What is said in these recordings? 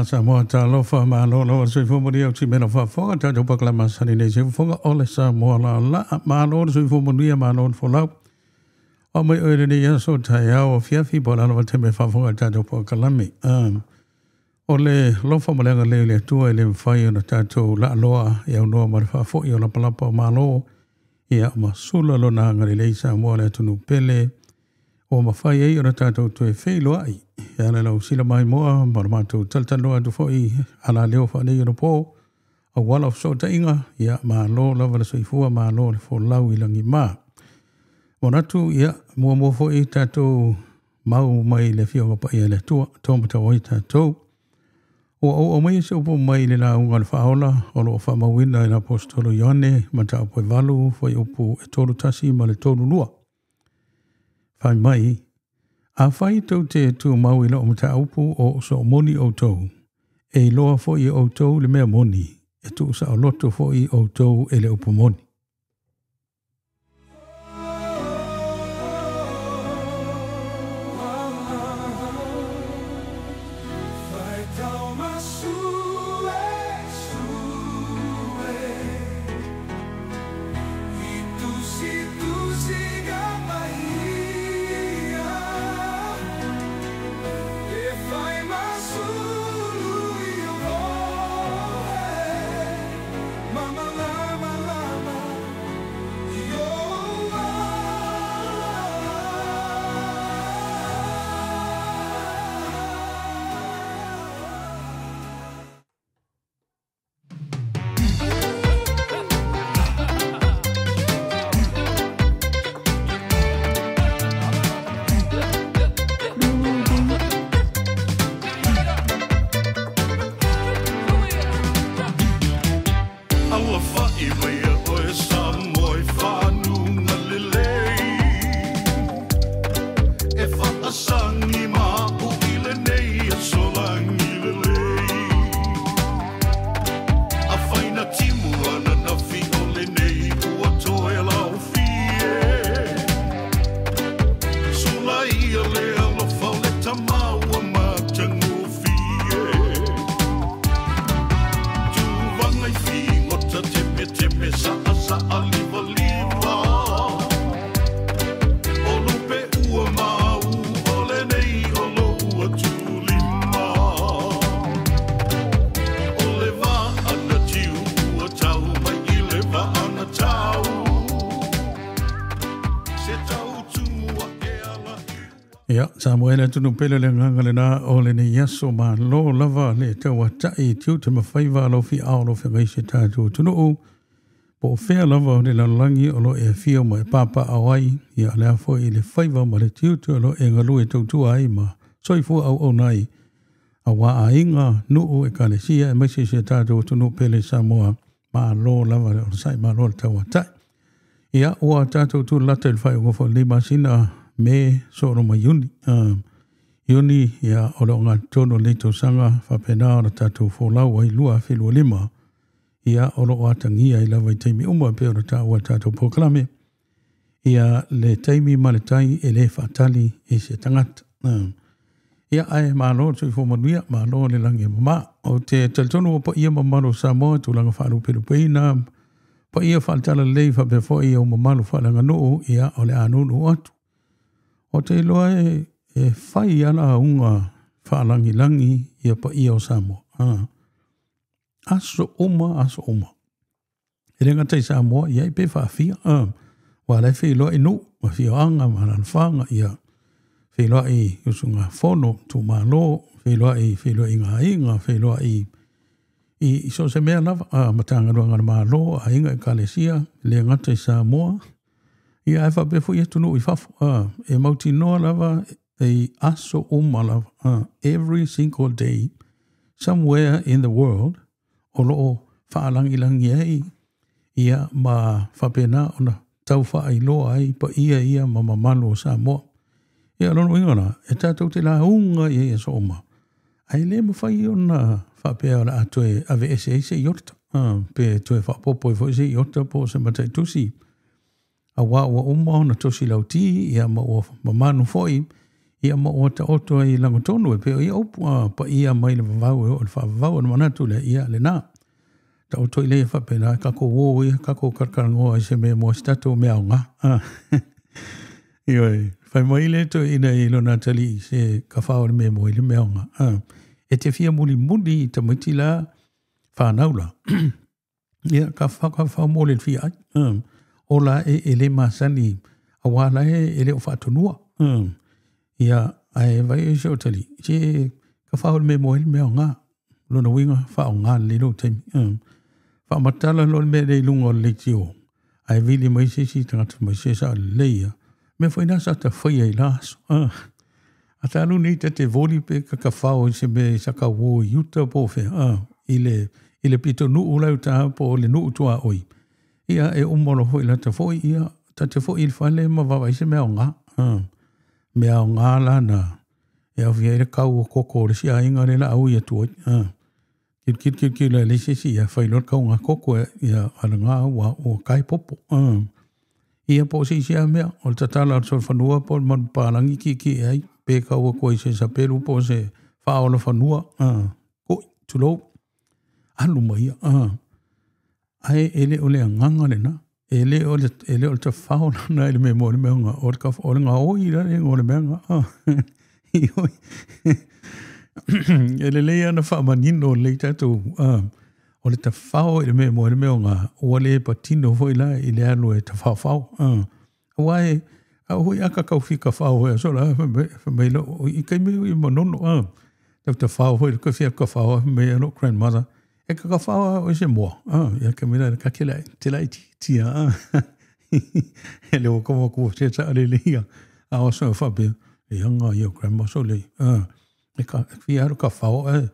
na sa mo ta lo fa ma lo so fo mo dia ti me fa fo ta jo pakla ma sa ni ne se fo ole sa mo la ma lo so fo mo dia ma lo fo la o me o ni ya so ta ya o fia fi bo la lo te me fa fo ta jo pakla me ole lo fa mo le tu ele fa yo na ta to la lo ya no ma fa fo yo la pala pa ma lo ya ma sula lo na ngari le sa mo le tu nu pele o ma fa ye yo na ta to e fe lo ai ya na lo sila mai mo ma ma to tal tal lo tu fo I ala le fa le yo no po a wall of so ta inga ya ma lo la va so I fu ma lo fo la wi langi ma mo na tu ya mo fo I ta to mau mai le fio pa ya le tu to ma ta o ta to o mai se o mai le na unga fa ola o lo fa mawina na apostolo Ioane ma ta po valu fo I upu e tolu tasi ma le tolu lua fai mai a fai tau te tu mau ila o mata upu o so moni o tau e loa fo I o tau le mea moni e tu sa o loto fo I o tau e le upu moni Samuela tunu pele le nganga na o le ni yaso ma lo lava le te wa tai tiu te mawhaiva lo fi ao lo whengai se tātou tunu o po whea lava le langi o lo e fia mo e papa awai ia lea fo I le whaiva ma le tiu tu lo e ngalu e tautua ai ma soifu au nai a wa a inga nuu e kalesia e maise se tātou tunu pele Samoa ma lo lava le o sai ma lo le taua tai ia ua tātou tu lata il whai o ngofo lima sina me soro ma yuni yuni ya ola nga tono leito sanga fa pena o tatu fo lau ai lua filu lima ya ola o atangia I lava I teimi uma pe o ta o tatu poklame ya le teimi maletai e le fatali e se tangata ya ai ma lo so fo manuia ma lo le langi mama o te taltono po ia mamalo Samoa tu langa falu pelu peina po ia faltala lei fa pe fo ia o mamalo fa langa no ya ole anu no atu o te loa e whai ana unga whaalangi ia pa ia o Samoa. Aso oma. E renga tei Samoa ia I pe whaafia. Wa lai whi loa I nu, wa whi o anga, ma lan whanga ia. Whi loa I usunga whono, tu malo, whi loa I ngā inga, whi loa I so se mea lava, matanga rua ngana malo, a inga I kalesia, le ngata I Samoa. Ia e whape fu I tunu I whafu. E mauti noa lava e aso oma lava. Every single day, somewhere in the world, o loo whaalangi ai, ia ma whapena ona tau whaai loa ai, pa ia ma mamalo o Samoa. Ia lono ingana, e tātou te la unga ia so oma. Ai le ma whai ona whapea ona atoe ave ese iorta. Pe toe whapopo fo ese iorta po se matai tusi. A wa uma ona tosi lauti ia ma o mamanu foi ia mo o ta oto i lango tonu e pe ia opua pa ia mai le vavau e o le whavavau na manatu le ia le nā. Ta oto i le whapena kako wō ia kako karkarangoa i se me mo statu mea o ngā. Ioi, whai mai le to ina i lona tali se ka whao le me mo i le mea o ngā. E te fia muli i ta maiti la whanaula. Ia ka whao mo le fia ai. O la e le masani a wala e le o whatonua. Ia ai vai e seo tali. Se ka whao le me mo i le mea o ngā. Lona winga whao ngā le lo taimi. Whaamatala lo me le lunga o le tio. Ai vili mai se si tangata mai se sa leia. Me whaina sa ta whaia i laso. A talu nei te voli pe ka whao se me sa ka wō i uta po whe. I le pito nuu lau ta po le nuu tua oi. Ia e umolo hoi la ta whoi ia. Ta te whoi il whale ma wawa i se mea o ngā. Mea o ngā lana. E au via i le kau o koko le si a inga le la au i atu oi. Ki la le se si ia whailot kau ngā koko ia ala ngā ua o kai popo. Ia po si a mea. O le tatala o sol whanua po man pālangi ki ai. Pe kau o koi se sa peru po se whaola whanua. Koi, tulou. Alu mai. Ai ele o le nganga le na. Ele o le ta whaola na ele me mo le mea ngā. O le ngā oi la le ngō le mea ngā. Ioi. Ele leia na whaamanino le tatou. O le ta whao ele me mo le mea ngā. O le patino hoi la i le alo e ta whao. Awai, au hui aka kau whika whao hoi. So la, whameilo, i kai meo i manono. Tau ta whao hoi, ka whia ka whao me ano grandmother. E ka whao o se moa. Ia ka mera ka kila te lai tia. E leo ka waku se ta ale leia. A o so whape. E anga i o grandma so le. E ka whia aro ka whao.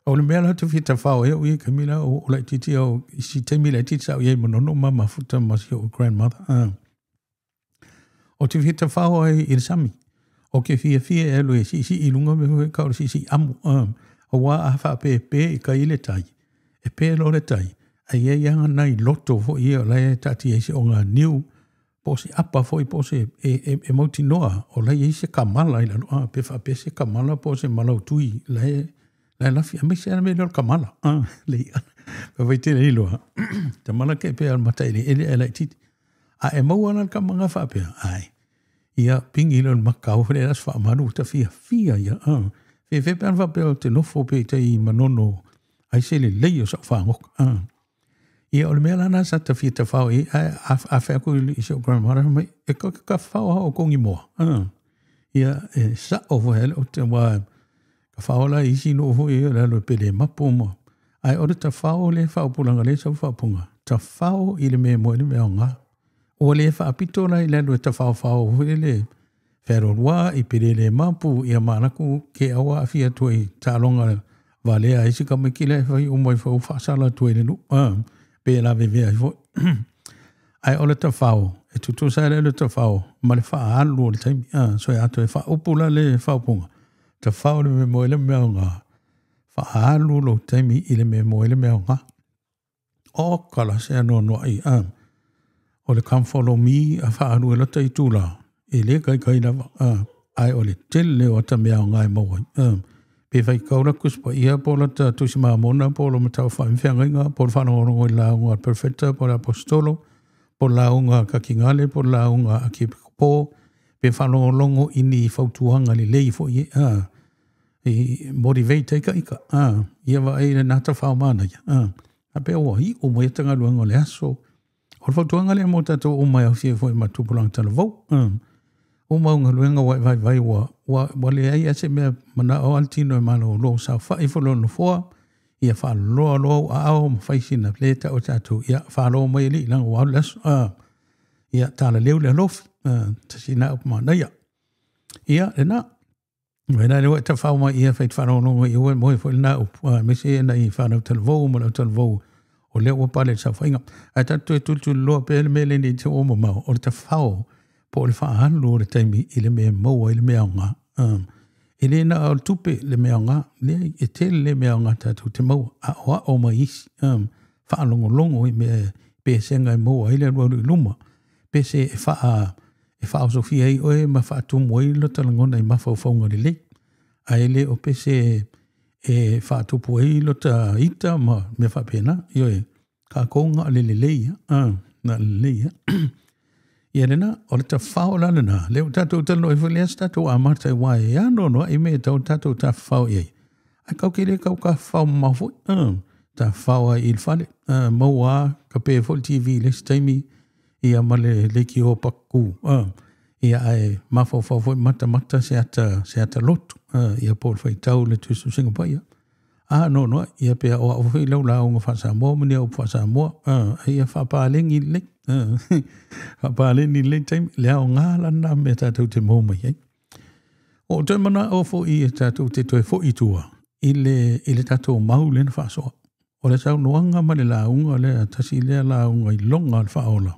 O le mea la te whita whao e o i ka mera o lai titi au. Si te mila titi au i manono mama futa masi o grandmother. O te whita whao ai i le sami. O ke whia e lo e si i lunga me hoi kaura si amu. O wā a whape pe i ka ile tai. E pe lo le tai. Ai e ianga nai loto fo i o lai tati e se o ngā niu. Po se apa fo i po se e mauti noa. O lai e se kamala i lalo. Pe whape se kamala po se malau tui. Lai lafi. A me se ana me lor kamala. Lei ana. Pa vai tēne iloa. Ta mana ke pe al matai le ele e lai titi. A e mau ana ka mga whape. Ai. Ia pingi lor makau. Hore as wha maru ta fia ia. Fe pe an whape o te nofo pe te i manono. Ai se le lei o sa whangok. Ia o le mea lana sa ta fia ta whao i a whea ko i se o grandmother mai. E ka whao o kongi moa. Ia e sa o hele o te wā. Ka whao la isi no o i o lalo pele mapo moa. Ai o le ta whao le whao pulanga le sa whapunga. Ta whao i le mea moa le mea o ngā. O le whaapito la i lalo e ta whao hui le. Whero rua i pele le mapu i a manaku ke awa a fia tui tālonga valea isi ka mekile fai umai fau whaasala tue le nu. Pe la vevea i fo. Ai o le ta whao. E tutu sa le ta whao. Ma le wha alu o le taimi. So e ato e wha upula le whaupunga. Ta whao le me moe le mea ngā. Wha alu lo taimi i le me moe le mea ngā. O kala se anō noa i. O le come follow me a wha alu e lata i tūla. E le kai lava. Ai o le tele o ta mea ngā i maua. Pe vai kaura kuspa ia po la ta tusi maamona po lo matau whaimwhianga inga po le whanongorongo i launga perfecta po le apostolo po launga kakingale po launga akipo pe whanongorongo ini whautuanga li lei fo i motivate ika ia wa e le nata whaumana ia a pe oa hi o mai tanga luanga le aso o le whautuanga le mo tato o mai au fie fo i matupulang tala vau o maunga luenga vai wa le ai ase mea mana o altino e malo lo sa whai folo no fua ia wha loa a ao ma whaisina pleta o tatu ia wha loa mai li langa wau las ia tala leo le lofi tasina up mana ia le na wena lewa ta whau mai ia whait whanonongo i ue moe fo na up me se na i whanau talvou ma lau talvou o leo wa pale sa whainga a tatu e tultu loa pele mele ni te oma mau o le ta whau po le whaahanu le taimi i le mea maua i le mea ngā. I le na au tupe le mea ngā, le e tele le mea ngā tatu te maua, a oa o mai isi. Whaalongo i mea pe senga i maua i le ruaru i luma. Pe se e e wha o Sofia i oe ma wha atu moi lo talangona i mawha o whaunga li le. A ele o pese e wha atu pui lo ta ita ma me wha pena. I oe, ka kounga le le leia. Na le leia. Ia rena, o le ta whao lana na. Leo tatou talo e whale as tatou a marta i wae. Ia no i me tau tatou ta whao iei. Ai kau kere kau ka whao mawhu. Ta whao i whale. Maua, ka pe full TV le staimi. Ia male leki o paku. Ia ai mawhau mata se ata lotu. Ia pōl whai tau le tuisu Singapore. No, ia pia o au whi lau lau ngā whasa mua, mani au whasa mua. Ia whapalengi le. Whapalengi le taimi. Lea o ngā lana me tātou te mōmai. O te mana o fo i tātou te toi fo i tua. I le tātou mau le na whasoa. O le tau noanga ma le launga le tasi lea launga i longa al whaola.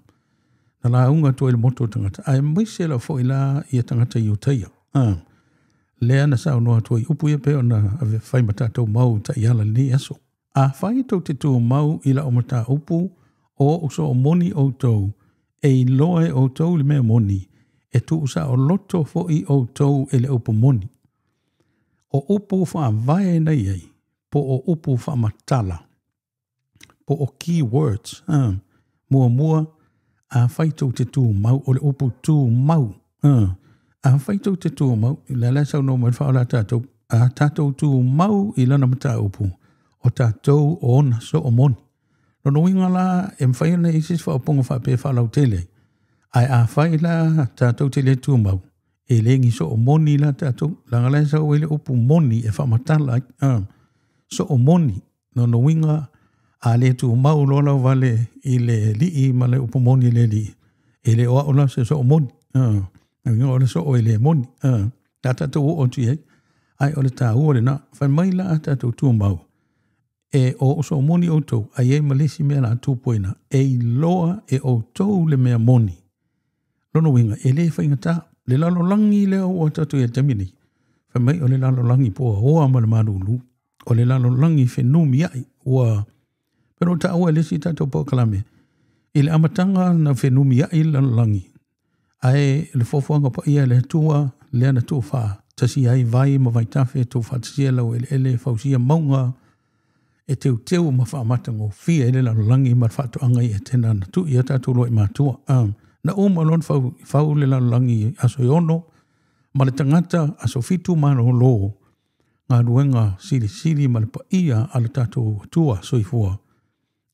Na launga toi le moto tangata. Ai maise la fo i la i tangata i utaia. Lea na sao noa toi upu ia peo na ave whai mata tau mau ta iala ni aso. A whai tau te tū mau i la o mata upu o uso o moni o tau. E loe o tau le mea moni. E tu usa o loto fo i o tau e le upu moni. O upu wha vae nei ei. Po o upu wha matala. Po o keywords. Mua. A whai tau te tū mau o le upu tū mau. A whai tau te tū mau. I la sau no mai whaola tātou. A tātou tū mau i lana mata upu. O tātou o ona so o moni. No inga la e mwhai ana i sis wha o ponga wha pe whalau tele. Ai a whai la tātou te le tū mau. E lengi so o moni la tātou. Langa la sau e le upu moni e wha matala. So o moni. No inga a le tū mau lola wale i le lii ma le upu moni le lii. E le oa ola se so o moni. Inga o le so o e le moni. Tā tātou o tui ai o le tā ua le na. Whai mai la a tātou tū mau. E o so moni o tau, ai e malesi mea la tūpoina, e loa e o tau le mea moni. Lono winga, e le whaingata, le lalo langi leo o tatu e tamini. Whai mai o le lalo langi poa hoa ma le marulu, o le lalo langi whenumi ai, ua, pero ta ua lesi tato po kalame, i le amatanga na whenumi ai lalo langi. Ai le fofuanga pa ia le tua, le ana tua wha, tasi ai vai ma vai tafe, tua wha tasi lau ele fausia maunga, e teu ma whaamatango fia ele lalo langi ma whaato angai e tena na tu i ata tulo i mātua. Na o malon whau le lalo langi aso i ono, ma le tangata aso fitu mano lo, ngā ruenga sili ma le pa ia ala tātou tua soifua.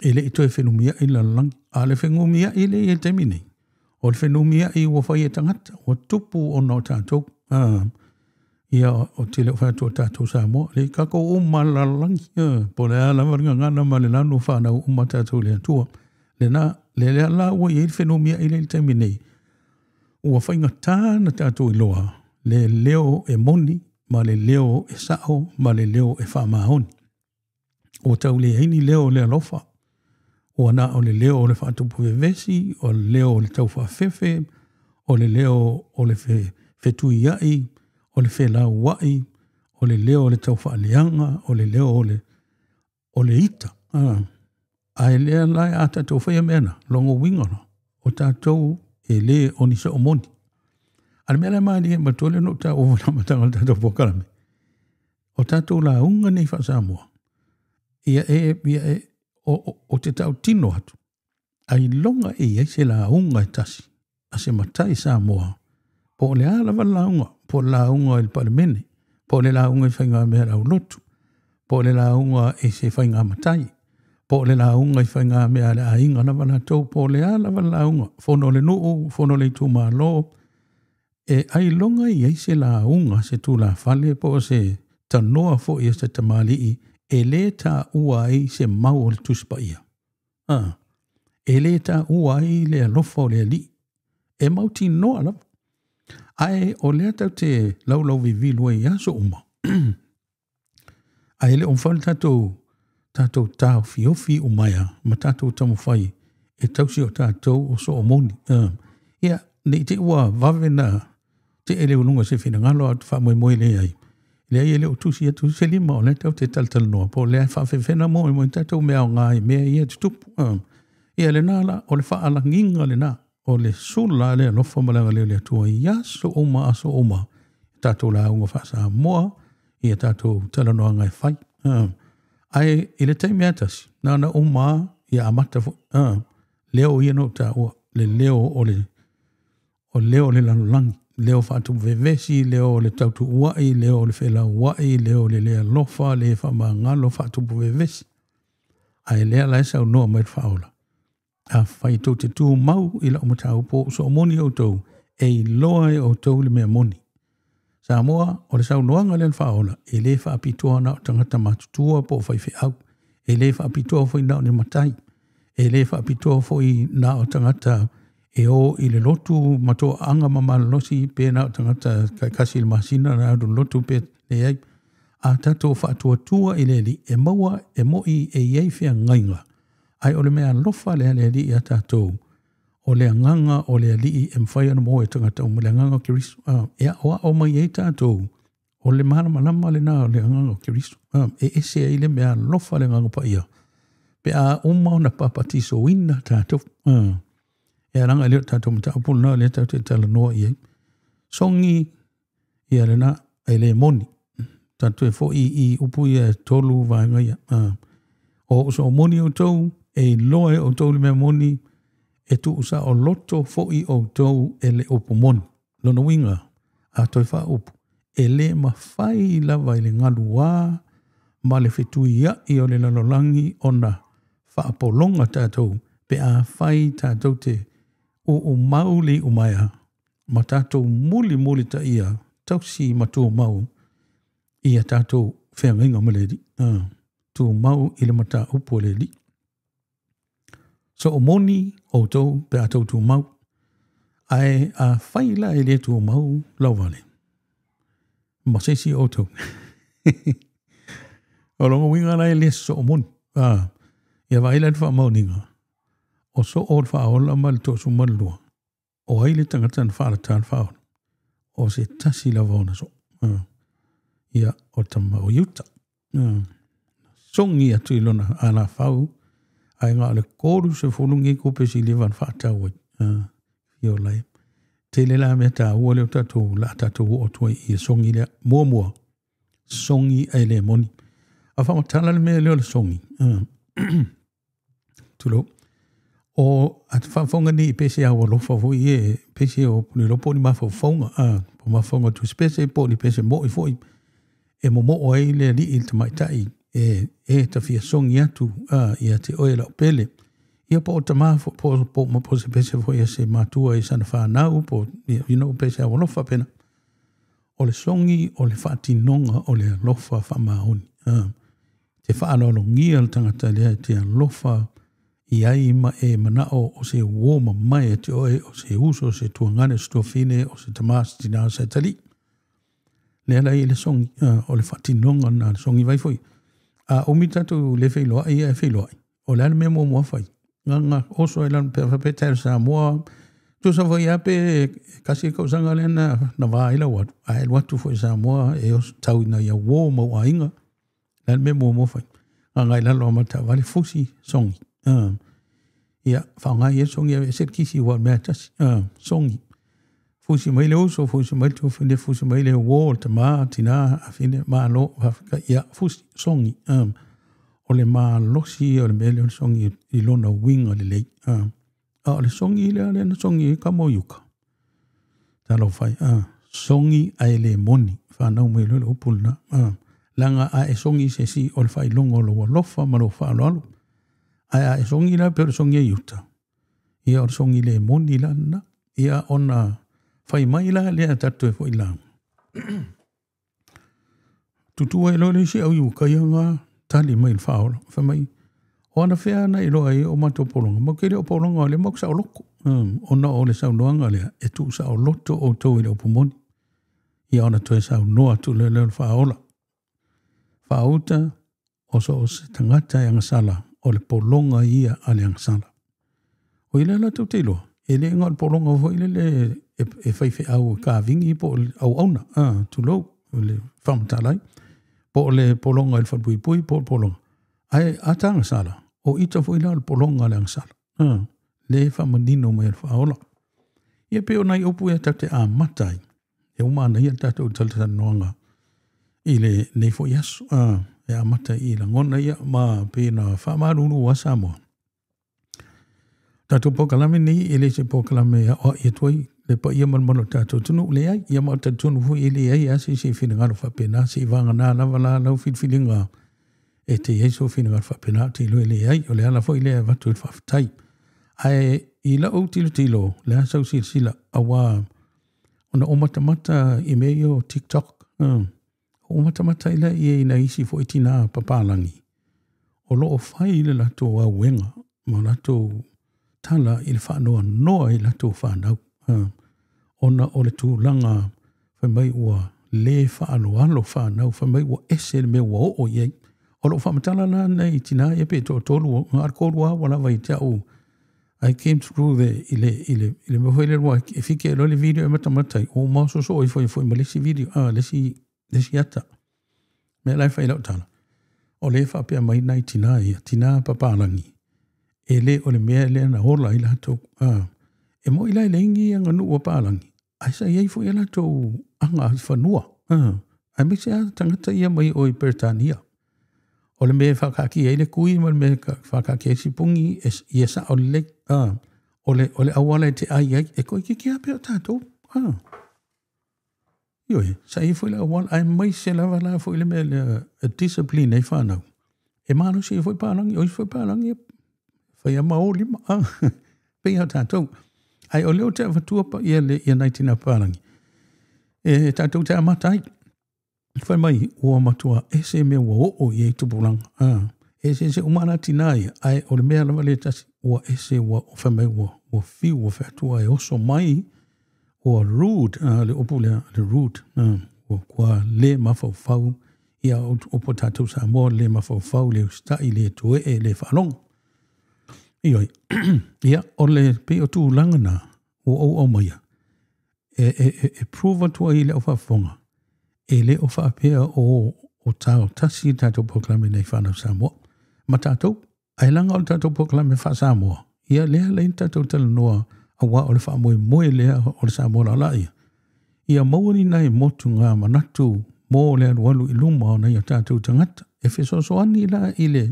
Ele i toi whenumia i lalo langi, a le whenumia i le i e temine. O le whenumia i ua whai e tangata, o tupu o no tātou. Ia o te leo whātua tātou sa moa. Le kako uma la langi. Po le ala waringa ngana ma le lanu whānau uma tātou le atua. Le lea la ua i whenumia i le taimi nei. Ua whainga tāna tātou i loa. Le leo e moni, ma le leo e sao, ma le leo e whamahoni. O tau le heini leo le alofa. O ana o le leo o le whātupu e vesi, o le leo o le tau whawhewe, o le leo o le whetui iai, o le whela wai, o le leo o le tau whaaleanga, o le leo o le ita. Ai lea lai a tātou whaia mena, longo wingana, o tātou e le o nisa o moni. Ale mea lai maari e matole no tā o wana matanga tātou pokarame. O tātou la unga nei whasamoa. Ia o te tau tino atu. Ai longa e se la unga e tasi, a se matai Samoa. Po le ala wa launga, po launga il palemene, po le launga i whainga mea rau lotu, po le launga e se whainga matai, po le launga i whainga mea le ainga na wana tau, po le ala wa launga, fono le nuu, fono le tuma lo, e ai longa i eise launga se tu la fale, po se tanoa fo i se tamali i, e le ta ua i se mau o le tuspa ia. E le ta ua i le alofa o le li, e mauti noa lava. Ai o lea tau te lau vivilu e aso uma. Ai le omwhale tātou tāu fiofi umaya, ma tātou tamu whai, e tausi o tātou o so o moni. Ia, nei te ua vavena, te ele ununga se whina ngalo atu wha le ai. Le ai ele o tusi atu se lima o le tau te taltal noa, po le ai whawhewhena mo tātou mea o ngai, mea ia te tupu. Ia le nala, o le wha ala nginga le nā, o le sula le lo fo malanga le tua ia so oma tato la unga fa sa moa ia tato tala no ngai fai ai ile te metas na oma ia amata fo leo ia no ta o le leo o leo le lang leo fa tu vevesi leo le tautu uai leo le fela uai leo le lofa le fa mangalo fa tu vevesi ai le la sa no mai fa ola a fai to te tu mau ila o matau po so moni o to e loa o to le me moni sa moa o le sau noanga le faola e le fa apitoa na tangata matutua po fai fe au e le fa apitoa foi na ni matai e le fa apitoa foi na o tangata e o i le lotu mato anga mamala losi pe na o tangata kasi il masina na do lotu pe le ai a tato fa tua i le li e maua e moi e iei fea ngainga ai o le mea lofa le li i a tato o le nganga o le li e mwhai ana mo e tangata o le nganga o kirisu e o mai e tato o le malama le na o le nganga o kirisu e ese e le mea lofa le nganga pa ia pe a umau na papatiso wina tato e ranga leo tato mta upul na le tato e tala noa i songi i ale na e le moni tato e fo i upu i tolu vaenga ia o so moni o tau e loe o tau le mea moni e tu usa o loto foi o tau e le opo moni. Lona winga a toi wha opo. E le mawhai lava i le ngalu wā, ma le whetui i o le lalolangi o na whaapolonga tātou, pe a whai tātou te o mauli umaya, ma tātou muli ta ia, tausi matua mau, ia tātou whengainga maleri. Tu mau i le mata upo le li. So o moni o tau pe a tau tu mau. Ai a whaila e le tu mau lau vale. Masesi o tau. O longa winga lai le so o moni. Ia waila wha mauninga. O so o wha ola ma le to su manlua. O aile tangata na whaara tāna whaona. O se tasi la vaona so. Ia o tama o yuta. Songi atu ilona ana whau. Ai ngā le kōru se whulungi kupe si liwan whaatau i o lai. Te le la mea tā ua leo tātou la tātou o tuai i songi lea mua. Songi ai le moni. A whamatala le mea leo le songi. Tulo. O at whafonga ni pese awa lofa fui e pese o puni lopo ni mawhafonga. Po mawhafonga tu spese po ni pese mo i fui. E mo o ai le li il tamaitai. E ta fia songi atu ia te oe lau pele. Ia po o tama po se pese fo ia se matua i sana whanau po pese awa lofa pena. O le songi o le whaatinonga o le lofa whamaoni. Te whaalolongia le tangata lea te lofa i ai ma e manao o se woma mai te oe o se uso o se tuangane se tuafine o se tamasi tina se tali. Lea lai le songi o le whaatinonga na le songi vai foi. O mi tatu le whailoa ia e whailoa. O le ane mea mua whai. Nganga oso e lan pe sa mua. Tu sa whai ape kasi kausanga le na wā ila watu. A e watu whai sa mua e os tau ina ia wō mau a inga. Le ane mea mua whai. Nganga ila loa mata wale fusi songi. Ia whaongai e songi e set kisi wa mea tasi. Songi. Fusi mai le uso, fusi mai tu fine, fusi mai le wall, te maa, tina, a fine, maa lo, hafika, ia, fusi, songi, o le maa losi, o le mele, o le songi, i lona wing, o le lei, o le songi, le songi, ka mo yuka. Talo fai, songi, ai le moni, whanau mai le upulna, langa a e songi se si, o le fai longo lo lofa, ma lo wha alo, a e songi la, pero songi e yuta. Ia o le songi le moni lana, ia ona, fai mai la lea tatu e fwoi lang. Tutua e lore si au iu kai anga tali mai il whaola. Fai mai, o ana whea na i loa e o mato polonga. Mau kere o polonga o le mau sa o loko. Ona o le sau noanga lea e tu sa o loto o tau i le opumoni. Ia ona tu e sau noa tu le leo whaola. Whaauta o so o se tangata e angasala o le polonga ia a le angasala. O i le la tau te loa. E le inga o le polonga o fwoi le e whaiwhi au ka vingi po au auna, tu lau, le whamatalai, po le polonga il whapui po polonga. Ai atanga sala, o ita fwila le polonga le angsala. Le whamanino mai le whaola. Ia pe ona I opu e te a matai. E umana ia tatou talata noanga. I le nei fo yasu. E a matai I la ngona ia ma pe na whamaruru wa Samoa. Tatou pokalame nei e le se pokalame o i tuai. Le pa ia malmano tatou tunu le ai. Ia ma tatou fu I le ai asi se whingaro whapena. Se vanga nā lava la lau whitwhilinga. E te Yesu whingaro whapena. Te ilo le ai. O le ala fo I le watu I whaftai. Ai I la o tilo le asau sila awa ona o matamata I meio TikTok. O matamata ila I na isi fo itina papalangi. O lo o fai le lato a wenga. Ma lato tala I le whanoa noa I lato whanau. Ona o le tūlanga whamai ua le whaano alo whanau. Whamai ua ese le mea ua o iei. O lo whamatala na nei tina e pe to tolu ngar korua wala vai te au. I came through the ile me foi le wa e fike lo le video e matamata o maso so foi malesi video lesi ata me lai fai lau tala o le fa pe mai 99 tina papalangi e le o le mea le na ola ila to e mo ila lengi anga nu o palangi ai sa ye foi ila to anga fanua ai me se tangata ia mai o Britania o le me whakaki e le kui ma le me whakaki e sipungi e sa o le o le awala te ai e koe ki kia peo tātou. Ioi, sa I fwile awala ai mai se lava la fwile me le discipline e whanau. E mano si e fwile pālangi, o I fwile pālangi whai a maoli ma. Pea tātou. Ai o leo te awatua pa ia le ia naitina pālangi. E tātou te amatai. Whai mai ua matua e se mea ua o I e tupulanga. E se umana tinai ai o le mea lava le tasi ua e se ua o whai mai ua fiu ua whatua e oso mai ua rude, le opu le rude, ua kua le mawhau ia opo tātou sa moa le mawhau le ustai le toe e le whalong. Ioi, ia o le pe o tūlanga na o maia. E prova tua I le o whawhonga. E le o whapea o tāo tasi tātou poklame nei whanau Samoa. Ma tātou, ai langa o tātou poklame wha Samoa. Ia lea lein tātou tala noa a wā o le wha moe lea o le Samoa la laia. Ia mauri nei motu ngā manatu mō lea lualu I luma o nei a tātou tangata. E whesosoani la I le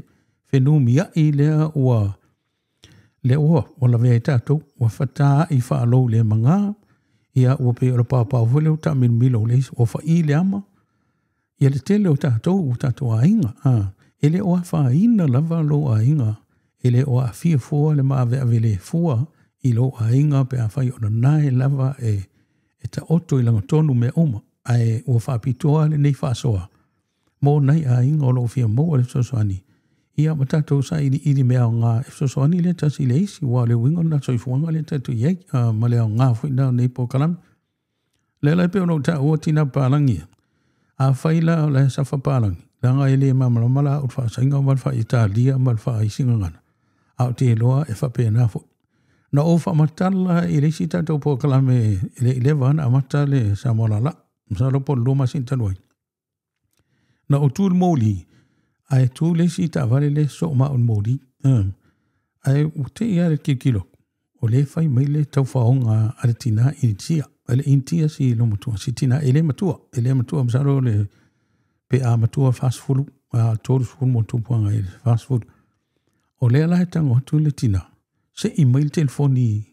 whenumia I lea ua le oa o la vea I tātou ua whataa I wha alou lea mangā. Ia ua pe o le pāpau whele o ta milo leis o wha I le ama. Ia le tele o tātou a inga. Ele o a wha ina lava lo a inga. Ele o a fia fua le maa vea vele fua I lo a inga pe a whai o na nae lava e ta oto I langa tonu me oma. Ai ua wha pitoa le nei wha soa. Mō nei a inga o lo fia mō le sosoani. Ia ma tātou sa ili mea o ngā e sosoani le tasi le isi wa le wingo na soifuanga le tatu iei ma le o ngā whina nei po kalami. Le lai pe ono ta ua tina pālangi. A whaila o le safa pālangi. Langa ele mamalamala o wha sainga o malwha Italia malwha I singangana. Au te loa e whapea nā fo. Na o wha matala I le si tātou po kalame I le wana a matale sa molala. Msalo po loma sintanuai. Na o tūl mōli. Ai tū le si ta vale le so ma on mōli. Ai o te ia le kikilo. O le whai mai le tau whaonga ale tina I tia. Ele intia si lo matua. Si tina ele matua. Ele matua msalo le pe a matua fast food. A tōru sūn mo tūpuanga ele fast food. O le ala he tango hatu le tina. Se I mail telefoni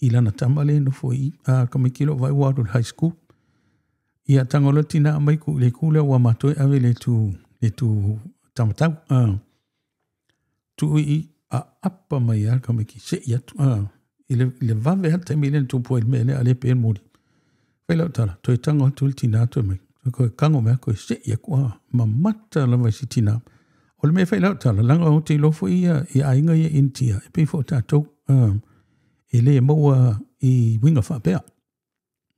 I lana tamale no fo I kamikilo vai wadu high school. Ia tango le tina mai ku le kule wa matoe ave le tu tamatau. Tu I a apa mai a kamiki se ia tu. Le vave hata milen tu po il mele ale pe mori. Whaila tala, toi tango hatu le tina tu mai. Koe kango mea koe se ia kua mamata la vai si tina. O le mea whaila tala, langa o te lofo I ainga I intia. E pei fo tātou. E le maua I winga whapea.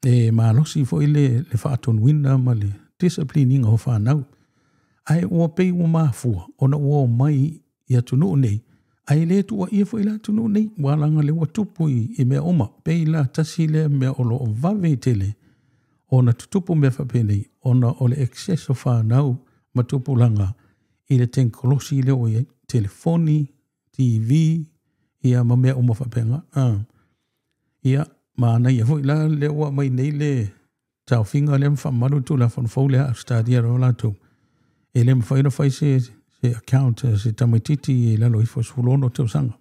E maalosi fo I le whaaton wina ma le discipline inga o whanau. Ai ua pei ua maafua. Ona ua mai I atunu nei. Ai le tua ia fo I la atunu nei. Walanga le ua tupu I mea oma. Pei la tasi le mea olo o vave tele. Ona tutupu mea whape nei. Ona o le excess o whanau matupu langa. I le tenkolosi le o iei. Telefoni, TV, ia ma mea oma whapenga. Ia ma na ia fu la le wa mai nei le tau finga le fa malu tu la fon fo le stadia ro la tu ele fa ina fa se account se tamititi la lo ifo sulono te sanga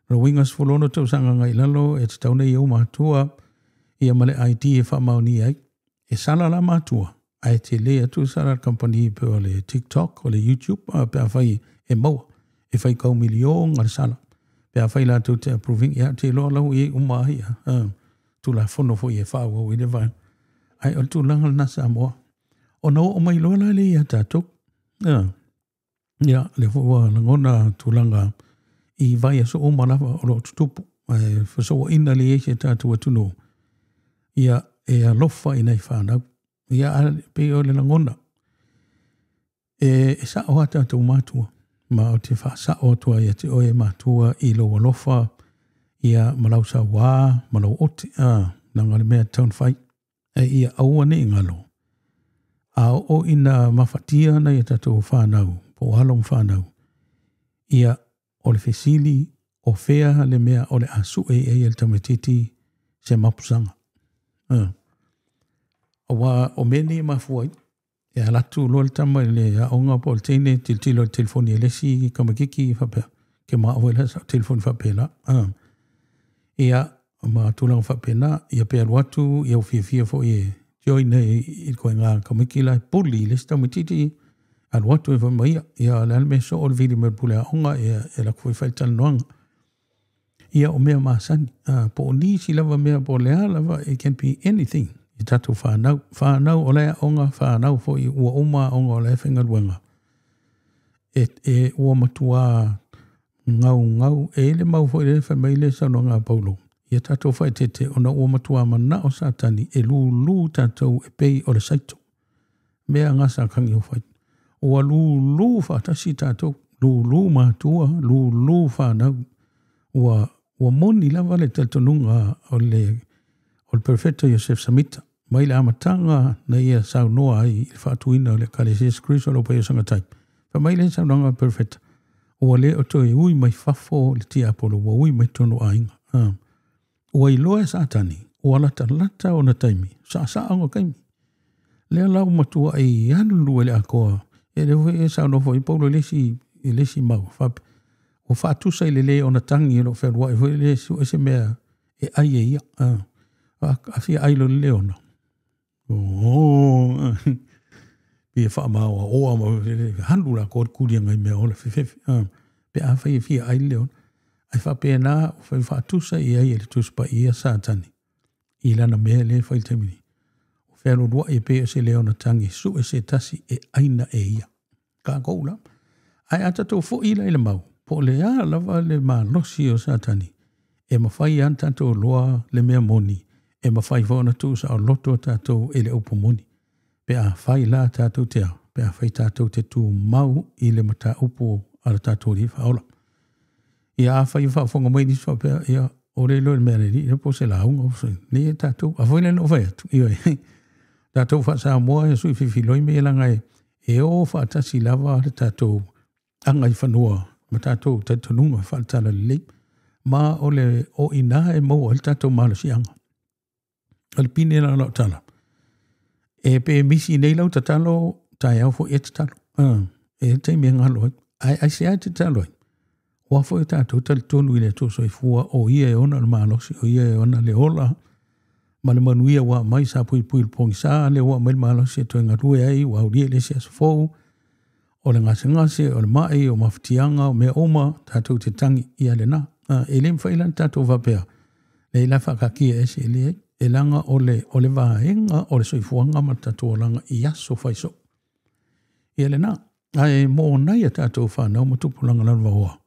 lo wingas sulono te sanga ngai la lo e tau nei o ma tua ia male IT fa mauni ai e sala la ma tua ai te le tu sala company pe le TikTok o le YouTube pe fai e mo e fai kau milion ar sala pe fai la tu te approving ia te lo la i uma ia tu la fono fo e fa o ile vai ai o tu langa na sa mo o no o mai lo la le ia ta tu ia le fo la ngona tu langa i vai so o mala o lo tupu fo so ina le e ta tu tu no ia e alofa ina i whanau. Ia pe o le ngona. E sa o ata tau mātua. Ma o te wha sa o tua ia te oe mātua i lo alofa. Ia malau sa wā, malau oti. Nangare mea taun whai. E ia aua ne ingalo. A o ina mawhatia na ia tatou whanau. Po halong whanau. Ia o le fesili o fea le mea o le asu e le tamatiti se mapusanga. O meni mafuai e alatu lo le tama le aonga po le teine tilo le telefoni e lesi kamakiki whapea ke maa awela sa telefoni whapela ia ma tulang whapena ia pe aluatu ia uwhia fo e joina i koe ngā kamakiki la puli lesi tamatiti aluatu e whamaia ia le alme so o le vidi me pule aonga e la koe whaitala noanga ia o mea maasani po ni si lava mea po lea lava it can be anything i tatu whanau o lea onga whanau fo i ua uma onga o lea whenga ruanga e ua matua ngau e le mau fo i le whamaile sa no ngā paulo ia tatu whai tete ona ua matua mana o satani e lu tatu e pei o le saito mea ngasa kangi o whai ua lu whatasi tatu lu matua lu whanau ua moni lava le taltonunga o le Perfecto Yosef Samita. Mai le amatanga na ia sau noa ai i whaatuina o le Kalesis Chris o lo peo sangatai. Pa mai le sau nanga Perfecta. Ua le o toi ui mai fafo le tia apolo, ua ui mai tono ainga. Ua i loa satani, ua lata o na taimi, sa anga kaimi. Le lau matua ai anu le akoa. E le sau no i paulo lesi mau. O whaatusa i le o na tangi o wherua i le su ese mea e ai e ia. A fia ailo le ona. Pia wha maua oa ma handu la kod kuria ngai mea ola whiwhiwhi. Pe a whai fia ai le ona. Ai wha pia nā o whai whaatusa i ai e le tuspa i a sātani. I lana mea le whai temini. O whero rua e pia se le ona tangi su e se tasi e aina e ia. Ka koula. Ai atatou fo ila i le mau. Po le a lava le ma losi o satani. E mawhai an tatou loa le mea moni. E mawhai vona tu sa o loto tatou e le upo moni. Pe a whai la tatou te au. Pe a whai tatou te tu mau i le mata upo ala tatou li whaola. Ia a whai whafonga mai niswa pe ia o le loe mea ni. Ia po se la unga. Ni e tatou. A whai le no whai atu. Ia e. Tatou wha sa moa e sui whiwhiloi me langai. E o wha atasi lava le tatou angai whanua. Ma tatou tatununga whaatala le ma ole o ina e mo al tatou malasianga. Al pine la lau tala. E pe misi nei lau tatalo tai au fo e tatalo. E te mea ngalo. Ai se ai tatalo. Wa fo e tatou tal tonu i le to so i fua o ia e ona le malosi o ia e ona le ola. Ma le manuia wa mai sa pui pongi sa le wa mai malosi e to ngarue ai wa uria le se asfou. O le ngase o le mai o mawhitianga o mea oma tatou te tangi i ale na. E le mwhailan tatou vapea. Le la whakakia e se le e langa o le vaenga o le soifuanga ma tatou langa i aso whaiso. I ale na. Ai mō nei a tatou whanau ma tupulanga lanwa hoa.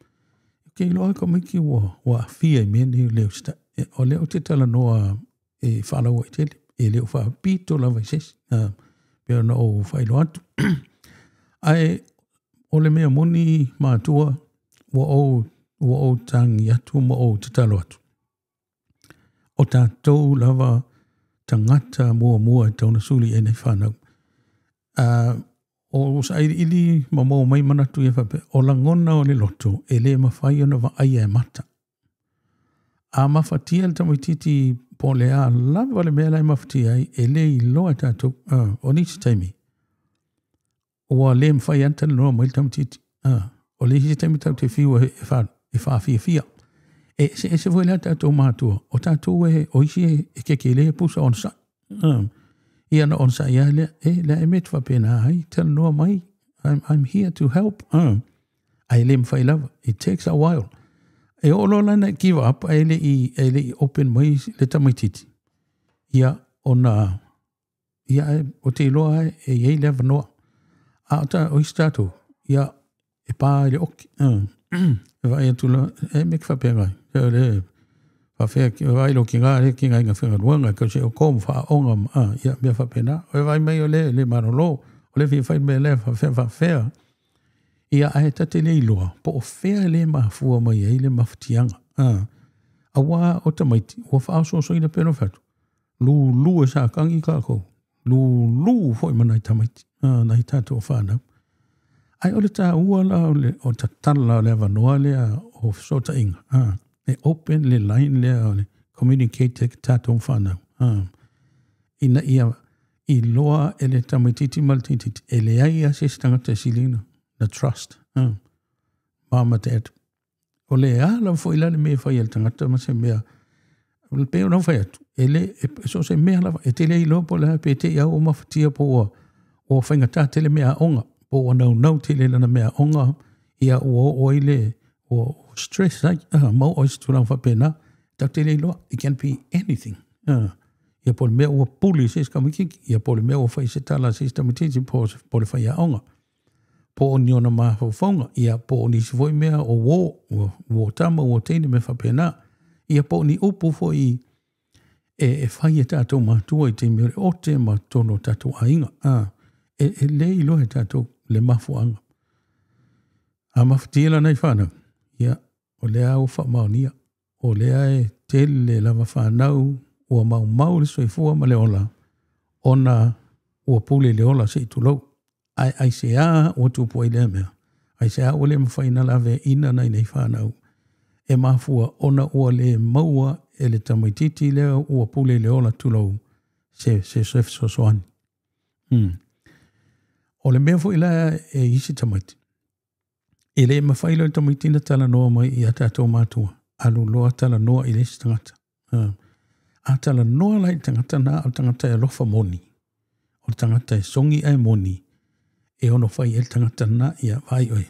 Kei loa ka miki wa fia i meni leo sta. O leo te tala noa e whalau i tele. E leo wha pito la vai sesi. Pea na o whailo atu. Ai o le mea moni mātua wa o tangi atu ma o te talo atu. O tātou lava tangata mua e tauna suli e nei whanau. O sa ili ma mau mai manatu e whape. O langona o le loto e le mawhai ona wa ai e mata. A mawhatia le tamaititi po le a lava le mea lai mawhatia ai e le I loa tātou o nisi taimi. Ua le mwhai anta le noa mai le tamaititi. O le hisi taimi tau te whiua e wha fia. E se voi le tātou mātua. O tātou o isi e keke le pusa on sa. Ia na on sa ia le e metu whapena ai. Tell noa mai. I'm here to help. Ai le mwhai lava. It takes a while. E olo lana give up ai le I open mai le tamaititi. Ia ona ia o te loa e iei le avanoa. A ota o isi tātou. Ia e pā le oki. E vai atula e mek whapengai. E le whawhea ki vai lo ki ngā re ki ngai ngā whengaruanga ka se o kom wha onga ia mea whapena. O e vai mai o le marolo. O le whi whai me le whawhea. Ia ae tate le iloa, po o whea le mahafua mai e le mawhatianga. A wā o tamaiti, ua whao so I le peno whatu. Lu e sa kangi kākou. Lu hoi mana I tamaiti. Nai tātou o whanau. Ai o le tā ua la o ta tala le avanoa le o sota inga. E open le line le o le communicate ke tātou whanau. Ina ia I loa e le tamaititi maltititi. E le ai a se stangata silina. The trust. Mama dad. O le ala fo ila le me fa il tangata ma se mea. O pe no fa atu. Ele so se mea la e tele ilo po la pe te ia o mafatia po o fainga ta tele mea onga. Po o no tele na mea onga ia o ile o stress like mo o stulang fa pena. Ta tele ilo it can be anything. Ia po le mea o police kamiki ia po le mea o fa se tala system titi po le fa ia onga. Po ni ona mahofonga ia po ni foi mea o wo tama o tene me whapena ia po ni upu foi e whai e tātou mātua I te mere o te mātono tātou ainga e le ilo e tātou le mafuanga a mawhatiela nei whanau ia o lea o whamaunia o lea e tele lava whanau o mau le soifua ma le ola ona o pule le ola se tulau ai se a o tupu ai le mea. Ai se a o le mawhaina lawe ina nei nei whanau. E mafua ona ua le maua e le tamaititi lea ua pule le ola tulau se sef so soani. O le mea fo ila e isi tamaiti. E le mawhaila le tamaitina tala noa mai I a tātou mātua. Alu loa tala noa I le si tangata. A tala noa lai tangata na o tangata e lofa moni. O tangata e songi e moni. E ono whai el tangata na ia vai oi.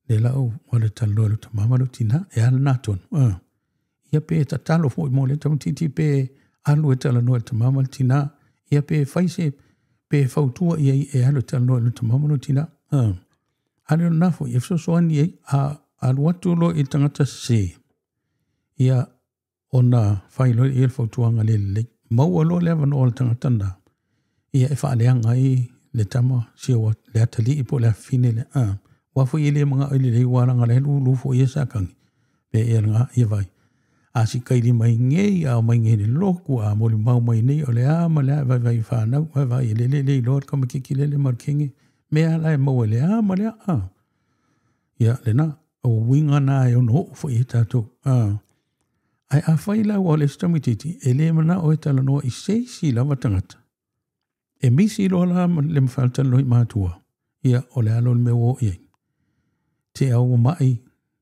Le lau wale talo elu ta mamaru tina e ala naton. Ia pe ta talo fo mo le tamatiti pe alu e tala no el ta mamaru tina. Ia pe whaise pe whautua ia e alu talo elu ta mamaru tina. Alu nafo ia fso soani e a alu atu lo I tangata se. Ia ona whai lo I el whautuanga le le. Maua lo le avano o le tangata na. Ia e whaaleanga le tama siwa le atali I po le fine le wafo I le mga ile le waranga le lu fo I sakangi pe e nga I vai a si kaili mai ngei a mai ngei le loku a mo le mau mai nei o le a ma le vai whanau vai le lord kama kiki le markingi me ala e mau le a ma le ia le na o winga na e ono fo I tātou ai a whaila o le stamititi e le mana o e tala noa I seisi lava tangata e misi lo la le mfalta lo mātua. Ia o le alo le me o iei. Te au mai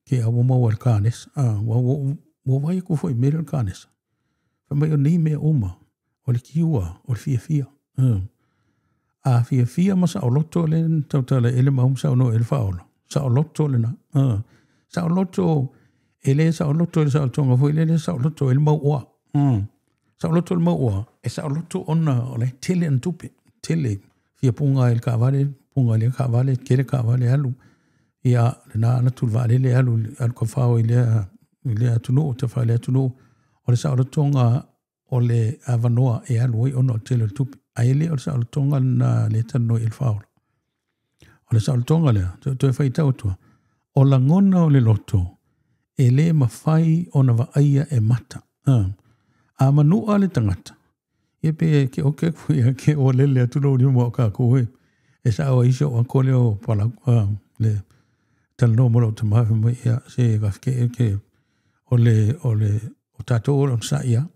ke au mau al kānes. Wa wai ku foi mele al kānes. Whamai o nei me oma. O le kiua. O le fia. A fia masa o loto le tautala ele maum sa no ele faolo. Sa o loto le na. Sa o loto ele sa o loto le sa o tonga foi le sa o loto ele mau oa. Sa o loto le mau oa. E sa o loto ona o le tele an tupe. Tele. Fia punga el kawale. Punga le kawale. Kere kawale alu. Ia le na ana tulvale le alu. Alu kawhao le atunu. Te wha le atunu. O le sa o lotonga o le avanoa e alu i ona o tele tupe. Ai le o le sa o lotonga na le tano il faolo. O le sa o lotonga le. To e whai tautua. O la ngona o le loto. E le mawhai ona wa aia e mata. A manua le tangata. Ia pe ke o ke kuia ke o lele atuno ni mo ka koe. E sa o iso o kole o pala le talo mo lo tama me ia se ga ke o tātou o sa ia.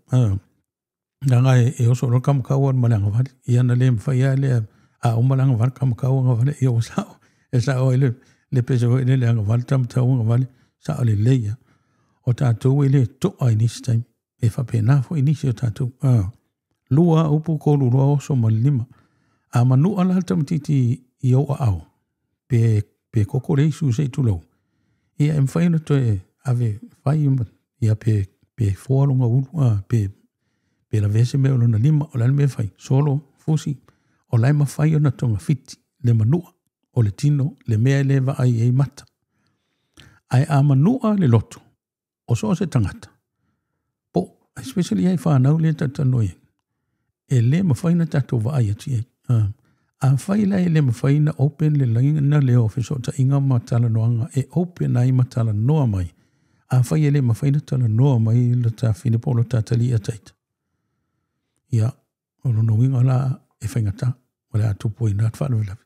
Ngai e oso lo kamakau ma langa vale. Ia na le mwhaia le a o malanga vale kamakau nga vale. Ia o sao. E sao le pese o le anga vale tamatau nga vale. Sao le leia. O tātou e le toa i nisi taimi. E whapena fo i nisi o tātou. Lua upu kolu lua oso ma lima. A manu ala tamatiti i o a au. Pe koko reisu se tulau. Ia e mwhaina to e ave whai ia pe whoalunga ulu. Pe la vese me o lona lima o lana me whai. Solo, fusi. O lai ma whai o na tonga fiti. Le manua. O le tino. Le mea le wa ai e mata. Ai a manua le loto. O so se tangata. Po, especially ai whanau le tatanoi. E le ma whaina tato wa ai ati ai. A whaila e le ma whaina open le langinga na le office o ta inga matala noanga. E open ai matala noa mai. A whai e le ma whaina tala noa mai le ta whinepolo tatali a taita. Ia, o no winga la e whaingata. O le atupo ina at whanawelawe.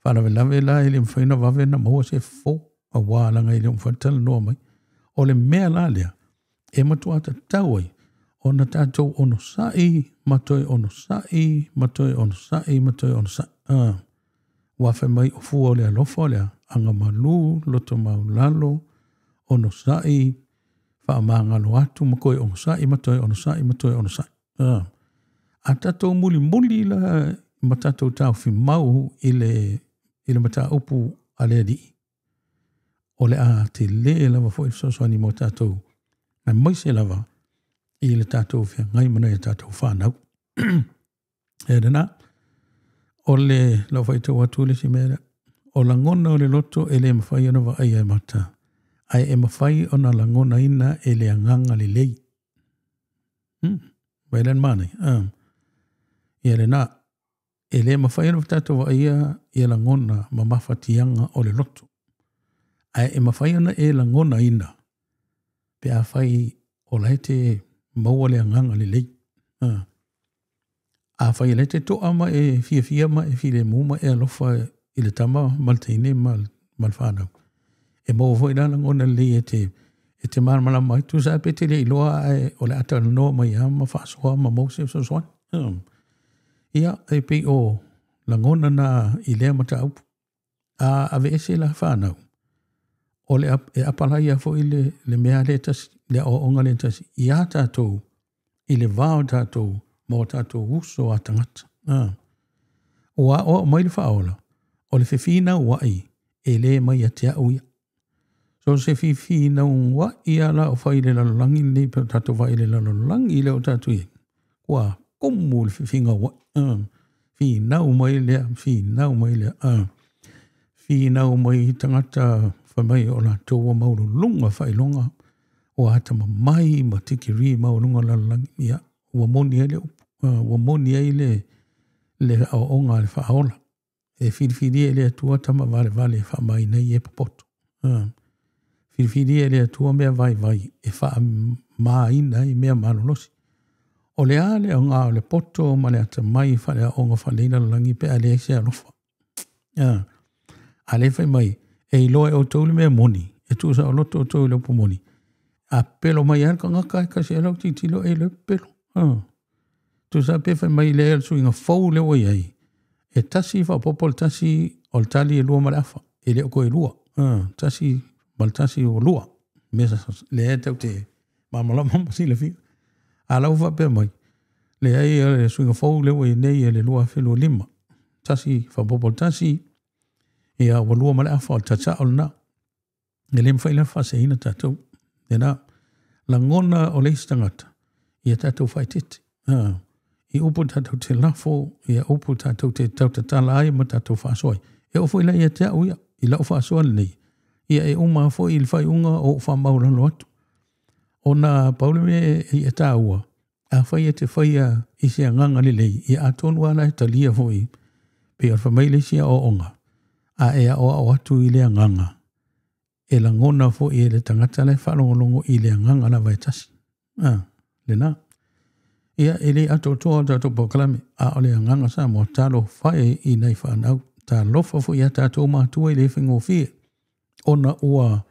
Whanawelawe la e le ma whaina wawe na maua se fo. A wālanga i le ma whaina tala noa mai. O le mea la lea. E matuata tauai. O na tātou ono sai, matoi ono sai, matoi ono sai, matoi ono sai. Wafe mai o fua o lea lofa o lea, anga malu, loto maulalo, ono sai, wha maangalo atu, makoi ono sai, matoi ono sai, matoi ono sai. A tātou muli la, ma tātou tāu fi mau ile mata upu a lea di. O le a te le lava fo i sosoani mo tātou, na maise lava, i le tātou whia ngai mana e tātou whanau. E rena, o le lau whaitou atu le si mera, o la ngona o le loto e le mawhai ana wa ai ai mata. Ai e mawhai o na la ngona ina e le anganga le lei. Wailan mane. I rena, e le mawhai ana wa tātou wa ai e la ngona ma mawhatianga o le loto. Ai e mawhai ana e la ngona ina. Pe a whai o laite maua le anganga le lei. A whai le te toa ma e fia ma e file muma e alofa i le tama malteine mal whanau. E maua fo i rana ngona le e te marmala mai tu sa pete le iloa e o le ata noa mai ama whaasoa ma mause so soan. Ia e pe o la ngona na i lea mata upu. A ave ese la whanau. O le apalai a fo i le mea le tasi. Le o onga le tasi. I a tātou, i le vāo tātou, mō tātou uso a tangata. O a o mai le whaola, o le whiwhina wai, e le mai a te auia. So se whiwhina wai ala o whai le lalolangi, nei pe tātou wai le lalolangi le o tātou i. Kua komu le whiwhinga wai. Whinau mai lea, whinau mai lea. Whinau mai tangata whamai o la tōua mauru lunga whailonga. O ata mai ma tikiri ma orunga la langi ia ua moni ele le aonga le whaola e whiriwhiri ele atua tama vale wha mai nei e papoto whiriwhiri ele atua mea vai e wha maina i mea malolosi o le ale o ngā o le poto ma le ata mai wha le aonga wha leina la langi pe ale se alofa a le whai mai e iloa o tau le mea moni e tu sa o loto o tau le upo moni a pelo mai an ka ngaka ka se lau titilo e le pelo. Tu sa pefa mai le el suinga fau le oi ai. E tasi fa popol tasi ol tali e lua marafa. E le oko e lua. Tasi mal tasi o lua. Mesa le e tau te mamala si le fi. A lau fa pe mai. Le ai le suinga fau le oi nei e le lua felo lima. Tasi fa popol tasi e a lua marafa o tata ol na. E le mwhaila fa se hina tatou. Nena, la ngona o leisi tangata, ia tātou whaitete. I upu tātou te lafo, ia upu tātou te tautatala ai ma tātou whaasoi. E o fwila ia te au ia, i lau whaasoa nei. Ia e uma fo i whai unga o whamaurano atu. O nā pauleme i e tā ua, a whai e te whaia i se anganga li lei, i a tonu ala e talia fo i, pe ar whamaile sia o onga, a ea o atu i le anganga. E la ngona fo i le tangata le whalongolongo i le anganga la vai tasi. Le nā. Ia e le ato toa tato pokalame a o le anganga sa mo talo whae i nei whanau. Ta lofa fo i a tato mātua i le whingo fie. Ona ua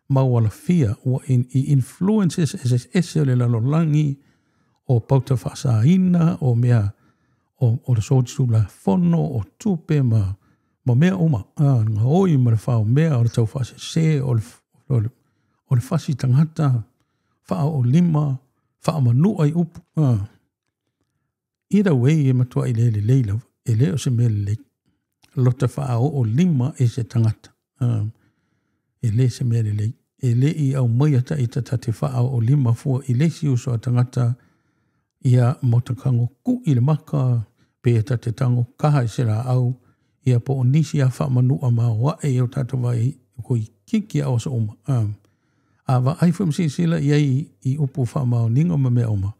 mawala fia ua i influences SSS o le lalolangi o pauta whaasaina o mea o le sōtula fono o tupe ma mea oma ngā oi ma le whao mea o le tau whaasese o le whasi tangata whao o lima whao manu ai upu either way e matua i le leila e le o se mea le lota whao o lima e se tangata e le se mea le e le i au mai ata i te whao o lima fua i le si uso a tangata ia motakango ku i le maka pe te tango kaha i sera au ia po nisi a wha manu a maa wa e au tata vai ko i kiki a osa oma. A wa aifum si sila iai i upu wha mao ninga ma mea oma.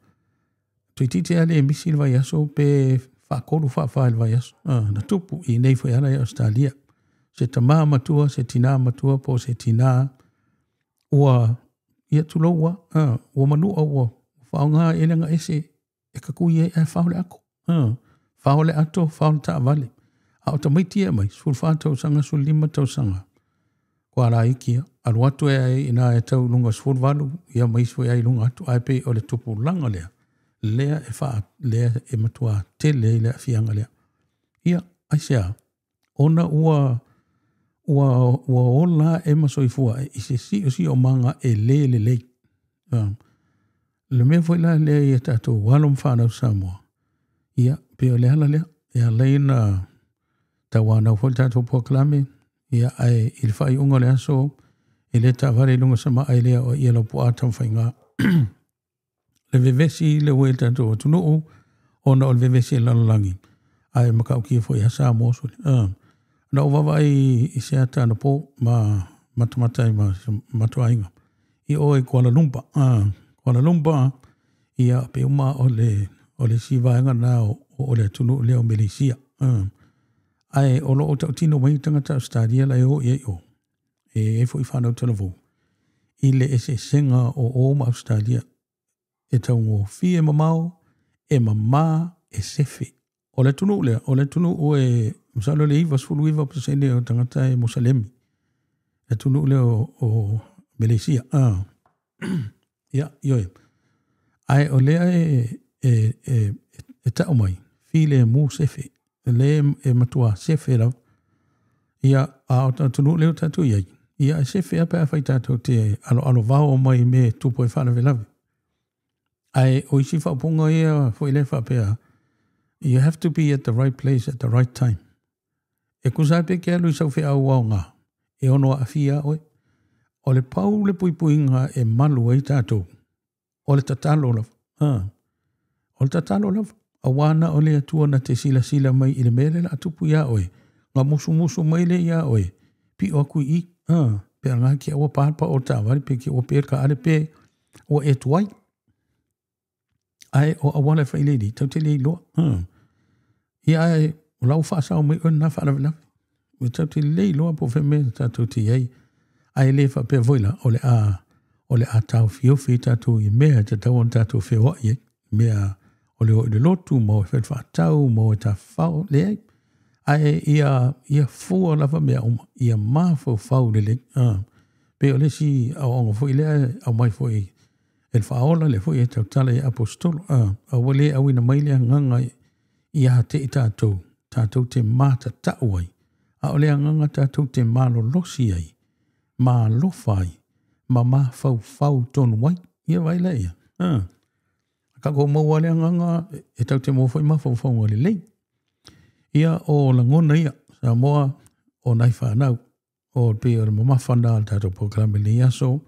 Tui tite ale e misi le vai aso pe wha koru wha wha le vai aso. Na tupu i nei fai ala i Australia. Se tamaa matua, se tina matua po se tina ua ia tuloua. Ua manu a ua whaonga elenga ese e kakui e whaole ako. Whaole ato, whaole taa vale. A o tamaiti e mai, sul whātau sanga, sul lima tau sanga. Kua rā ikia, alu atu e ina e tau lunga sul valu, ia mai sui ai lunga atu, ai pe o le tupu langa lea. Lea e wha, lea e matua te lea fianga lea. Ia, ai sea, ona ua ola e masoifua, i se si o manga e le. Le mea foi la lea i e tato, walom whanau Samoa. Ia, pe o lea la lea, ia leina tawana foi tato po klame, ia ai il fai unga le aso, ele ta vare lunga sama ai lea o ia lo po atam whainga. Le vevesi le ue tato o tunuu, ona o le vevesi lalalangi. Ai makau kia foi hasa mosu. Na o wawai i se ata na po ma matamatai ma matuainga. I o e Kuala Lumpur. Kuala Lumpur, ia pe uma o le sivaenga na o le tunu leo Malaysia. Ai o lo o tau tino mai tangata Australia la o e o. E fo i whanau televo. I le ese senga o ma Australia. E tau ngō fi e mamau, e mama, e sefe. O le tunu o e msalo le iwa sfulu iwa pasene o tangata e Mosalemi. Le tunu leo o Malaysia. Ia, ioi. Ai o lea e tau mai. Fi le mu sefe. Le e matua sefe lau. Ia a o tunu leo tatu iai. Ia e sefe ape a whai tatu te alo vao mai me tupo e whana velawe. Ai o isi whapunga ia fo i le whapea. You have to be at the right place at the right time. E kusape ke alu i sau whea au ngā. E ono a fia oe. O le pau le puipuinga e malu ai tātou. O le tatalo lava. O le tatalo lava. A wana o le atua na te sila mai i le mere la atupu ia oe. Ngā musu mai le ia oe. Pi o kui i. Pea ngā ki awa pāpa o tāwari. Pe ki o pēr ka ale pe. O e tuai. Ai o awale whailedi. Tau te lei loa. Ia ai o lau whaasau mai o na whanawina. O tau te lei loa po wheme tātou te iei. Ai le whapea voila o le a tau whiofi tātou i mea te tau on tātou whioa i mea o le lotu mo e whatau mo e ta whao le ai. Ai ia fua lava mea oma. Ia mafo whao le le. Pe o le si au ongo fo i le au mai fo i el whaola le fo i e tau tala i apostolo. A wale au ina mai lea nganga ia te i tātou. Tātou te mata tau ai. A o lea nganga tātou te malo losi ai. Ma lofai. Ma fau tonu wai. Ia vai le ia. Kako maua lea nganga e tau te mofai ma fau ngale lei. Ia o la ngona ia. Sa moa o nai whanau. O pe o le mama whana al tātou programe le ia so.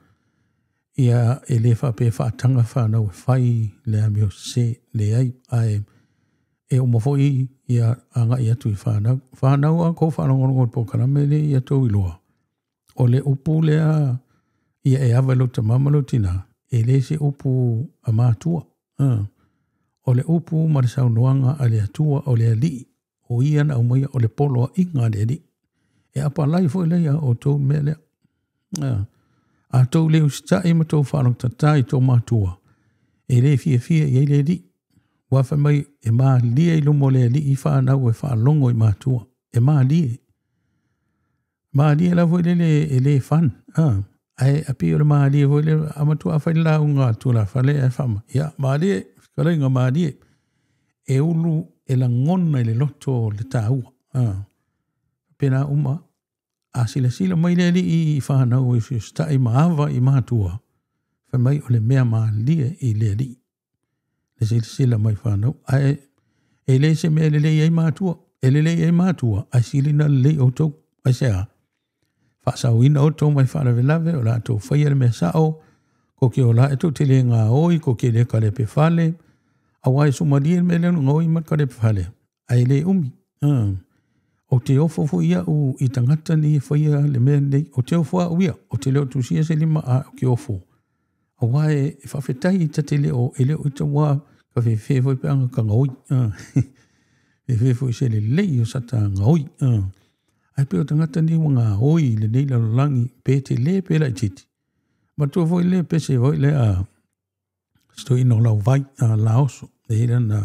Ia e le whape whaatanga whanau e whai le amio se le ai. Ai e o mofoi ia anga ia tui whanau. Whanau a ko whanongonongon po karame le ia tau i loa. O le upu lea ia e awalo ta mamalo tina. E le se upu a mātua. O le upu ma le saunoanga a le atua o le ali. O ia na umaia o le polo a inga le ali. E apa lai foi leia o tau mea lea. A tau leo sita e ma tau whanong tatai tau mātua. E le fia i le ali. Wafa mai e maa lia i lumo le li i whanau e whanongo i mātua. E maa lia. Maa lia la voi le fan. Ai api o le maadi e le amatu a whaila unga tu la whale e whama. Ia, maadi e, karenga maadi e ulu e la ngona i le loto le tāua. Pena uma, a sila mai le li i whanau i si stai maawa i mātua. Whamai o le mea maa lia i le li. Le sila mai whanau. Ai, e le se mea le ei mātua. E le ei mātua. Ai silina le o tau. Ai sea. Whasau ina o tau mai whanawelawe o la tau whaia le mea sao. Ko ke o la e tau te le ngā oi, ko ke le kare pe whale. Awai sumaria me le ngoi mat kare pe whale. Ai le umi. O te ofo ia u i tangata ni whaia le mea nei. O te ofo a uia. O te leo tusia se lima a ke ofo. Awai e whawhetai i tate leo e leo i ta wā ka whewhewhoi pe anga ka ngoi. Whewhewhoi se le lei o sata ngoi. Ai peo tangata ni wanga oi le nei la langi pe te le pe la i titi. Ma tua voi le pe se voi le a stoi no lau vai a laoso. Le ira na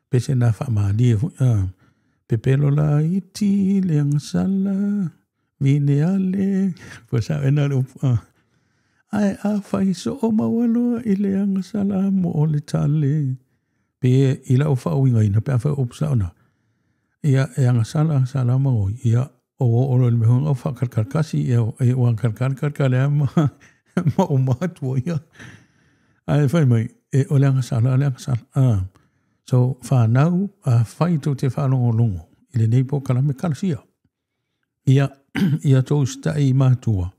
pe se na wha maadi e voi. Pe pelo la iti le angasala vine ale. Po sa ena lupu. Ai a whai so o mawalo i le angasala mo o le tale. Pe i la o whau inga ina pe a whai opsa ona. Ia e angasala mo ia o le mehonga o whakarkarkasi e o ankarkarkar le ma o matua ia. Ai whai mai e o le angasala. So whanau a whai tau te whanongo longo i le neipo kalame kalasia. Ia tau stai mātua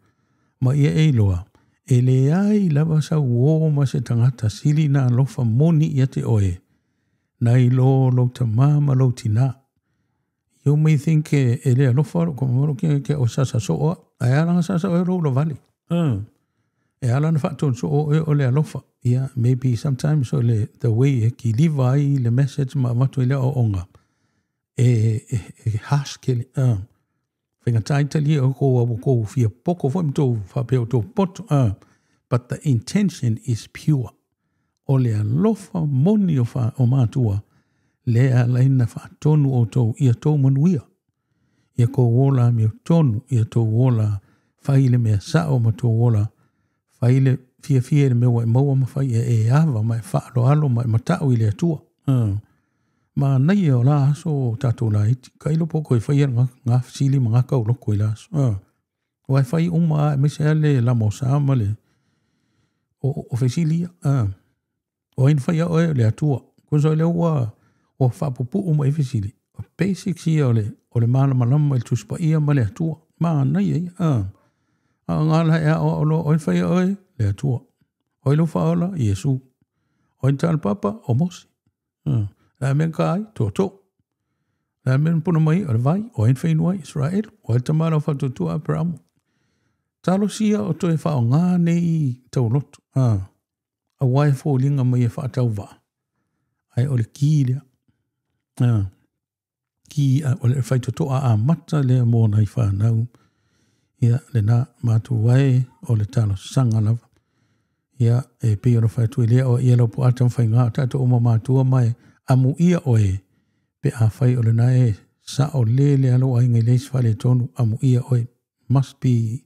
ma ia e loa. E le ai lava sa uo ma se tangata sili na lofa moni ia te oe. Nai lo ta mama lo tina. You may think e lea lofa ko moro ke o sasa soa. Ai alanga sasa o lo vale. E alana whāton so o lea lofa. Yeah, maybe sometimes o the way ki liva ai le message ma watu i lea o onga. E haske le. Whenga taitali o ko fia poko fo mto whapeo tō poto. But the intention is pure. O lea lofa moni o mātua. Lea laina whaatonu o tō ia tō manuia. Ia ko wola meo tonu ia tō wola whaile mea sao ma tō wola. Whaile fia le mewa e maua ma whai e awa mai whaalo alo mai matau i lea tua. Ma nei o la so tātou la iti. Kailo poko e whaia ngā sili ma ngā kau loko i la so. Wai whai uma e mese ale la mo sama le o whaisilia. O ein whaia oe lea tua. Kunso lea ua o whapupu uma e whaisili. O basic si o le mana malama il tuspa ia ma lea tua. Ma nei e. Ngāla ea o ein whaia oe lea tua. O ilo whaola Iesu. O ein tāna papa o Mose. La men kai to. La men puna mai o le vai o ein whainua Israel. O ein tamara o whatutua Abraham. Talo sia o toi whao ngā nei tau lotu. A wai fōlinga mai e whaatau wā. Ai o le ki lea. Ki o le whaitotoa a mata lea mōna i whanau. Ia le nā mātu wai o le talo sanga lava. Ia e pia no whaitu i lea o ia lau pu atam whai ngā tātou o mātua mai amu ia oe pe a whai o le nae sa o le alo ai ngai leis whale tonu amu ia oe must be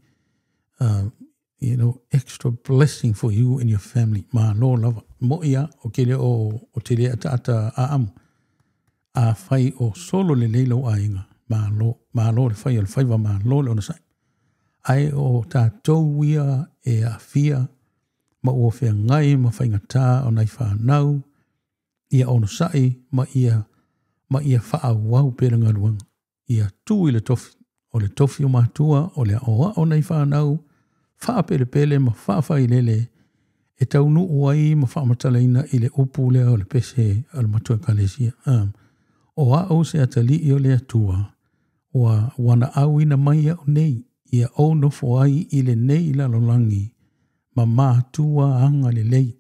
extra blessing for you and your family. Ma lo lava. Mo ia o ke le o te lea tata a amu. A whai o solo le leilo a inga. Ma lo le whai o le whaiwa ma lo le ona sai. Ai o tātou ia e a fia ma ua whea ngai ma whainga tā o nai whanau. Ia ono sai ma ia wha wau peranga ruanga. Ia tū i le tofi. O le tofi o mātua o le oa o nei whanau. Wha pele ma wha whai lele. E tau nu uai ma wha matalaina i le upu lea o le pese al matua kalesia. O a o se atali i o le atua. Wa wana au ina mai au nei. Ia o nofo ai i le nei la lolangi. Ma mātua anga le lei.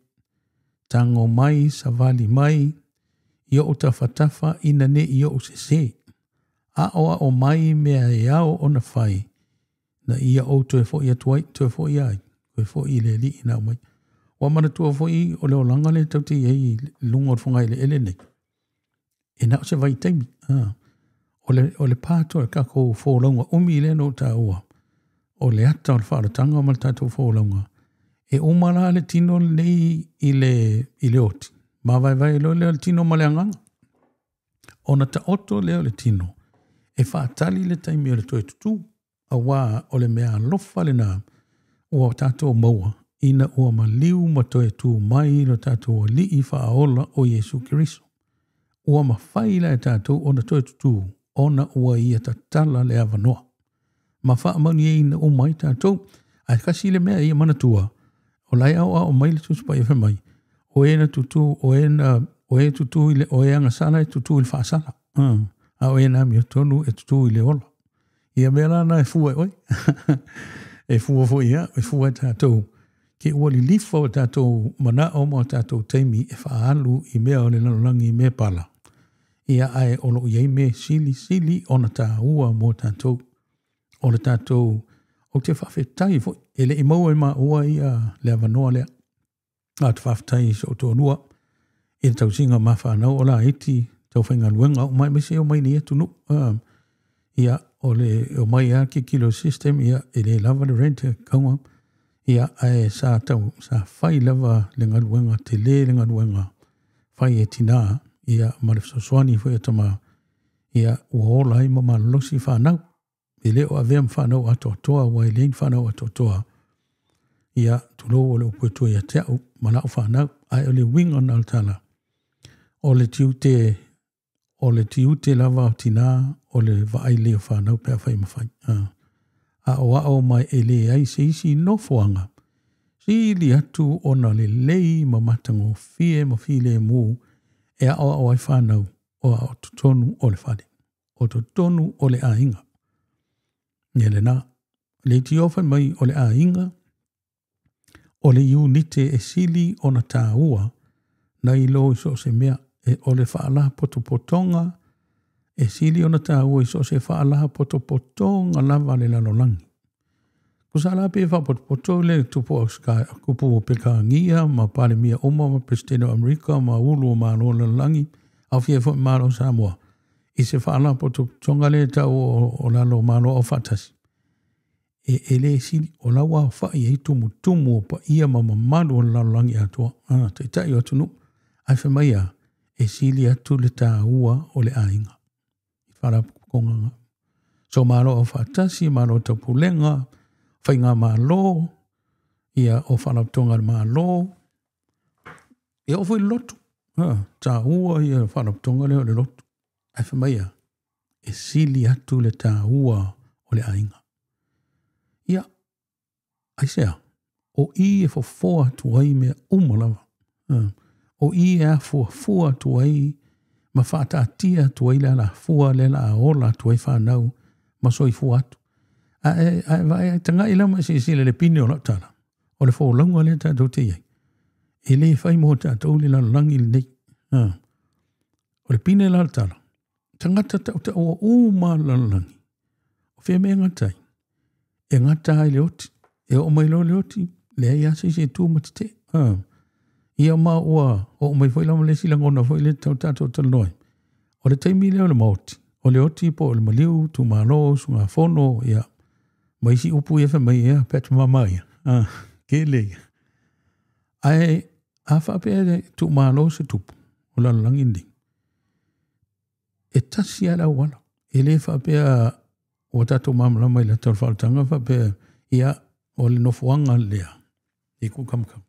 Tango mai, savali mai, ia o tawhatafa ina ne ia o se. A oa o mai mea e ao o na whai. Na ia o tue fo ia tuai, tue fo ia ai. Tue fo i le li ina o mai. Wa mana tua fo i o leo langa le tau te iei lunga o whangai le ele nei. E nao se vai taimi. O le pātua kako fō launga umi le no tā ua. o le ata o le whaaratanga o maltatou whaolonga. E umala le tino nei i le oti. Ma vai lo le tino ma le anganga. Ona ta oto leo le tino. E whaatali le taimi o le toe tutu. A wā o le mea lofa le nā. Ua tātou maua. Ina ua maliu ma toe tu mai lo tātou o li i whaaola o Yesu Kiriso. Ua mawhaila e tātou ona toe tutu. Ona ua ia tatala le avanoa. Ma wha amani e ina o mai tātou. Ai kasi le mea ia manatua. O lai au o mai le tutupa i whamai. O e na tutu, o e tutu i le, o e anga sala e tutu i le whaasala. A o e na mi o tonu e tutu i le ola. Ia mea lana e fua oi. E fua fo ia, e fua tātou. Ke ua li lifa o tātou mana o mo tātou teimi e whaalu i mea o le nalolangi i mea pala. Ia ai olo iei me sili ona tā ua mo tātou. O le tātou o te whawhetai fo. Ele i maua i maa ua ia le avanoa lea. A te whawhetai so tō nua. E tau singa maa whanau o la iti. Tau whainga luenga o mai mese o mai ni e tunu. Ia o le o mai a ki kilo system ia e le lava le rente kaunga. Ia ai sa tau sa whai lava le ngaluenga te le ngaluenga. Whai e tina ia marifsoswani fo e tama. Ia ua ola i mama losi whanau. E leo a vea mwhanau atoa wa e lein whanau atoa. Ia tulo o le upuetua ia te au malau whanau ai o le winga na altala. O le tiute lava o tina o le vaai leo whanau pia whai mawhai. A o mai e le ai se isi no fuanga. Si li atu ona le lei mamatango fie ma file mu e a o ai whanau o a tonu o le whade. O tonu o le ainga. Niele na, le tiofa mai o le ainga, o le unite e sili o na tā ua, na i lo iso se mea, e o le whaalaha potopotonga, e sili o na tā ua iso se whaalaha potopotonga lava le lalolangi. Kusala pe wha potopoto le tupo kupu o peka ngia, ma pale mia oma, ma Presidente o Amerika, ma ulu o malo lalolangi, au fia fo malo Samoa. I se whaala poto tonga le tau o lalo malo o whatasi. E le sili o lawa o whai e tumu o pa ia mamamalu o lalo langi atua. Te tai o atunu. Ai whamaia e sili atu le tā ua o le ainga. I whara konganga. So malo o whatasi, malo o tapulenga, whainga malo, ia o whala tonga malo. E o fwoi lotu. Tā ua ia whala tonga leo le lotu. Ai whamaia, e sili atu le tā ua o le ainga. Ia, ai sea, o i e fofoa tuai mea umalawa. O i e a fofoa tuai, ma whata atia tuai le la fua le la ola tuai whanau, ma soi fua atu. Ai tanga i lama si le pini o la tala. O le fo longa le tātou te iei. E le whai mo tātou le la langi le nei. O le pini la tala. Tangata tau o uma lalangi. O whea mea ngatai. E ngatai le oti. E o mai lo le oti. Le ai ase se tu matite. Ia ma ua. O mai whai lama le silangona whai le tau tātou talonoi. O le taimi leo le maoti. O le oti po o le maliu tu malo sunga fono. Ia. Mai si upu e whamai ea. Pet mamai. Ke le. Ai a whapea tu malo se tupu. O lalangi ndi. E tasi ala wala. E le whapea o tato mamlama i la tau whaatanga whapea ia o le nofuanga lea. E kukamkam.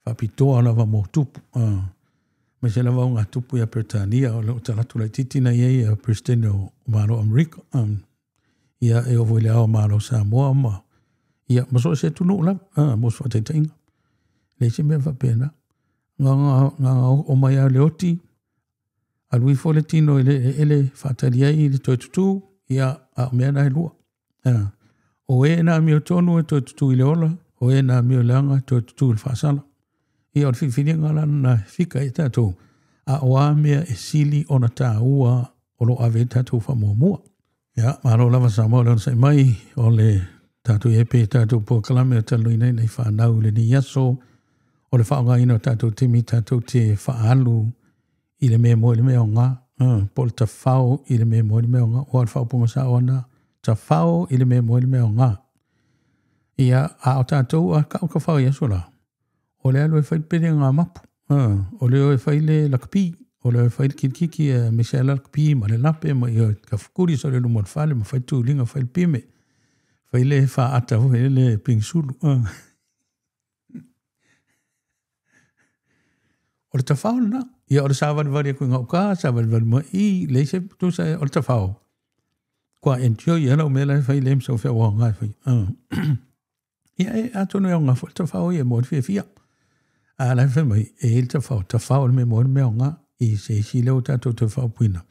Whapitoa lava mo tupu. Me se lava o ngā tupu ia Britania o leo talatu lai titina iei a Presidente o Maro Amerika. Ia e o le ao Maro Samoa ma. Ia maso se tunu lava. Mos whateitainga. Le se mea whapea na. Ngā o mai a leoti. A lui fo le tino ele whataria i le toi tutu, ia a mea nai lua. O e na mi o tonu e toi tutu i le ola, o e na mi o leanga toi tutu i le whasala. Ia o le whiwhiri ngala na whika e tātou, a o a mea e sili o na tā ua o lo ave tātou whamuamua. Ia, maro lava Samoa leo sai mai, o le tātou epe tātou po kalame o talo i nei whanau le ni yaso, o le whaonga ino tātou timi tātou te whaalu, i le mea mo i le mea o ngā, po le ta whao i le mea mo i le mea o ngā, o al whao punga sa o na, ta whao i le mea mo i le mea o ngā. Ia a o tātou a ka o ka whau ia sola. O le alo e whai pere ngā mapu. O le o e whai le lakapi. O le o e whai kiki me se lakapi ma le lape ma i o ka whukuri so le lumo le whale ma whai tūlinga whai pime. Whai le wha ata ho e le pingsulu. O le tawhao na. Ia o le sāwari wari a koe ngā uka, sāwari wari mo i le se tu sa o le tawhao. Kua entio i ala o mela e whai le msa o whia wā ngai whai. Ia e atono e o ngā whai tawhao i e mōri whia whia. A lai whai mai e il tawhao le me mōri mea o ngā i se si leo tātou tawhao puina.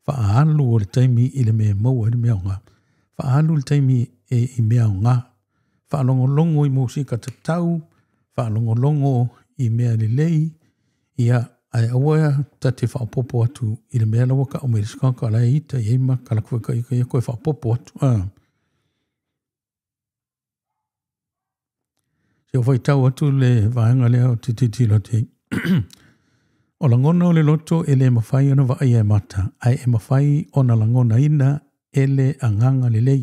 Wha alu o le taimi i le mea mau e le mea o ngā. Wha alu le taimi i mea o ngā. Wha longo longo i mūsika tatau. Wha longo longo i mea le lei. Ia ai awa ta te whaopopo atu i le mea lawa ka o mei skaka lai ita i eima kalakua ka i koe whaopopo atu. Se o whai tau atu le vaenga leo te titilo te. O langona o le loto e le mawhai ana wa ai e mata. Ai e mawhai o na langona ina e le anganga le lei.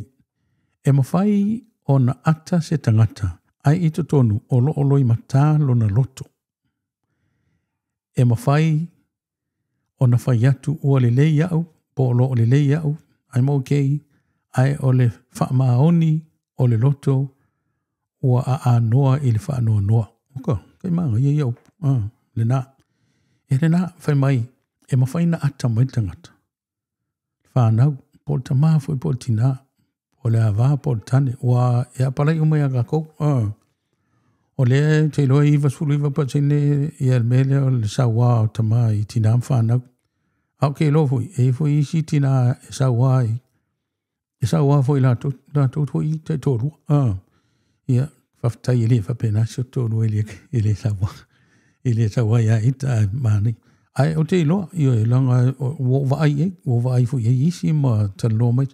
E mawhai o na ata se tangata. Ai ito tonu o lo olo i mata lo na loto. E mawhai o na whai atu ua le lei au. Po lo o le lei au. Ai mo kei. Ai o le whaamaoni o le loto. Ua a noa i le wha noa noa. Oka, kai maa, ia iau. Le nā. E le nā, whai mai, e mawhai na ata mai tangata. Whānau, po le tamaa fwoi po le tina, po le awā, po le tane, ua e apalai umai a kakou. O le te loa iwa sulu iwa pa tene i al mele o le sawa o tamaa i tina whānau. Au ke lo fwoi, e fwoi isi tina e sawa i. E sawa fwoi la tō fwoi te tōru. Ia, whaftai ele whapena so tōru ele sawa. Ele sawa ia ita mani. Ai o te iloa, ia e langa o vai fu ia isi ma talo mai.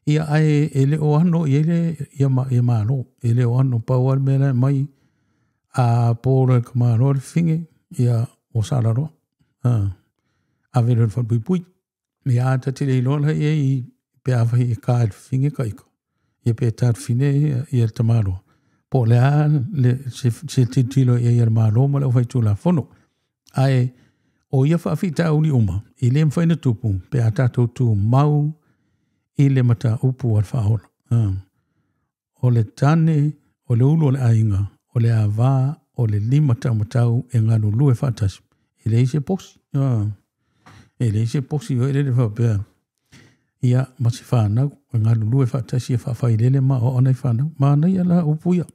Ia ai ele o ano, ia ma lo. Ele o ano pau al mele mai a pōra ka ma lo finge, ia o sararo. A vero whapui pui. Ia ta te iloa la ia i pe awhi i ka finge kaiko. Ia pe tār fine ia tamaro. Po lea se titilo ia malo ma leo whai tūla whono. Ai, o ia whaafita uli uma, i le mwhaina tupu, pe a tātou tū mau, i le mata upu al whaola. O le tane, o le ulu o le ainga, o le awā, o le lima tau matau, e ngānu lue whaatasi. I le ise posi. E le ise posi, o ele le whapea. Ia, masi whanau, e ngānu lue whaatasi, e whawhai lele ma o anai whanau. Ma nei ala upuia.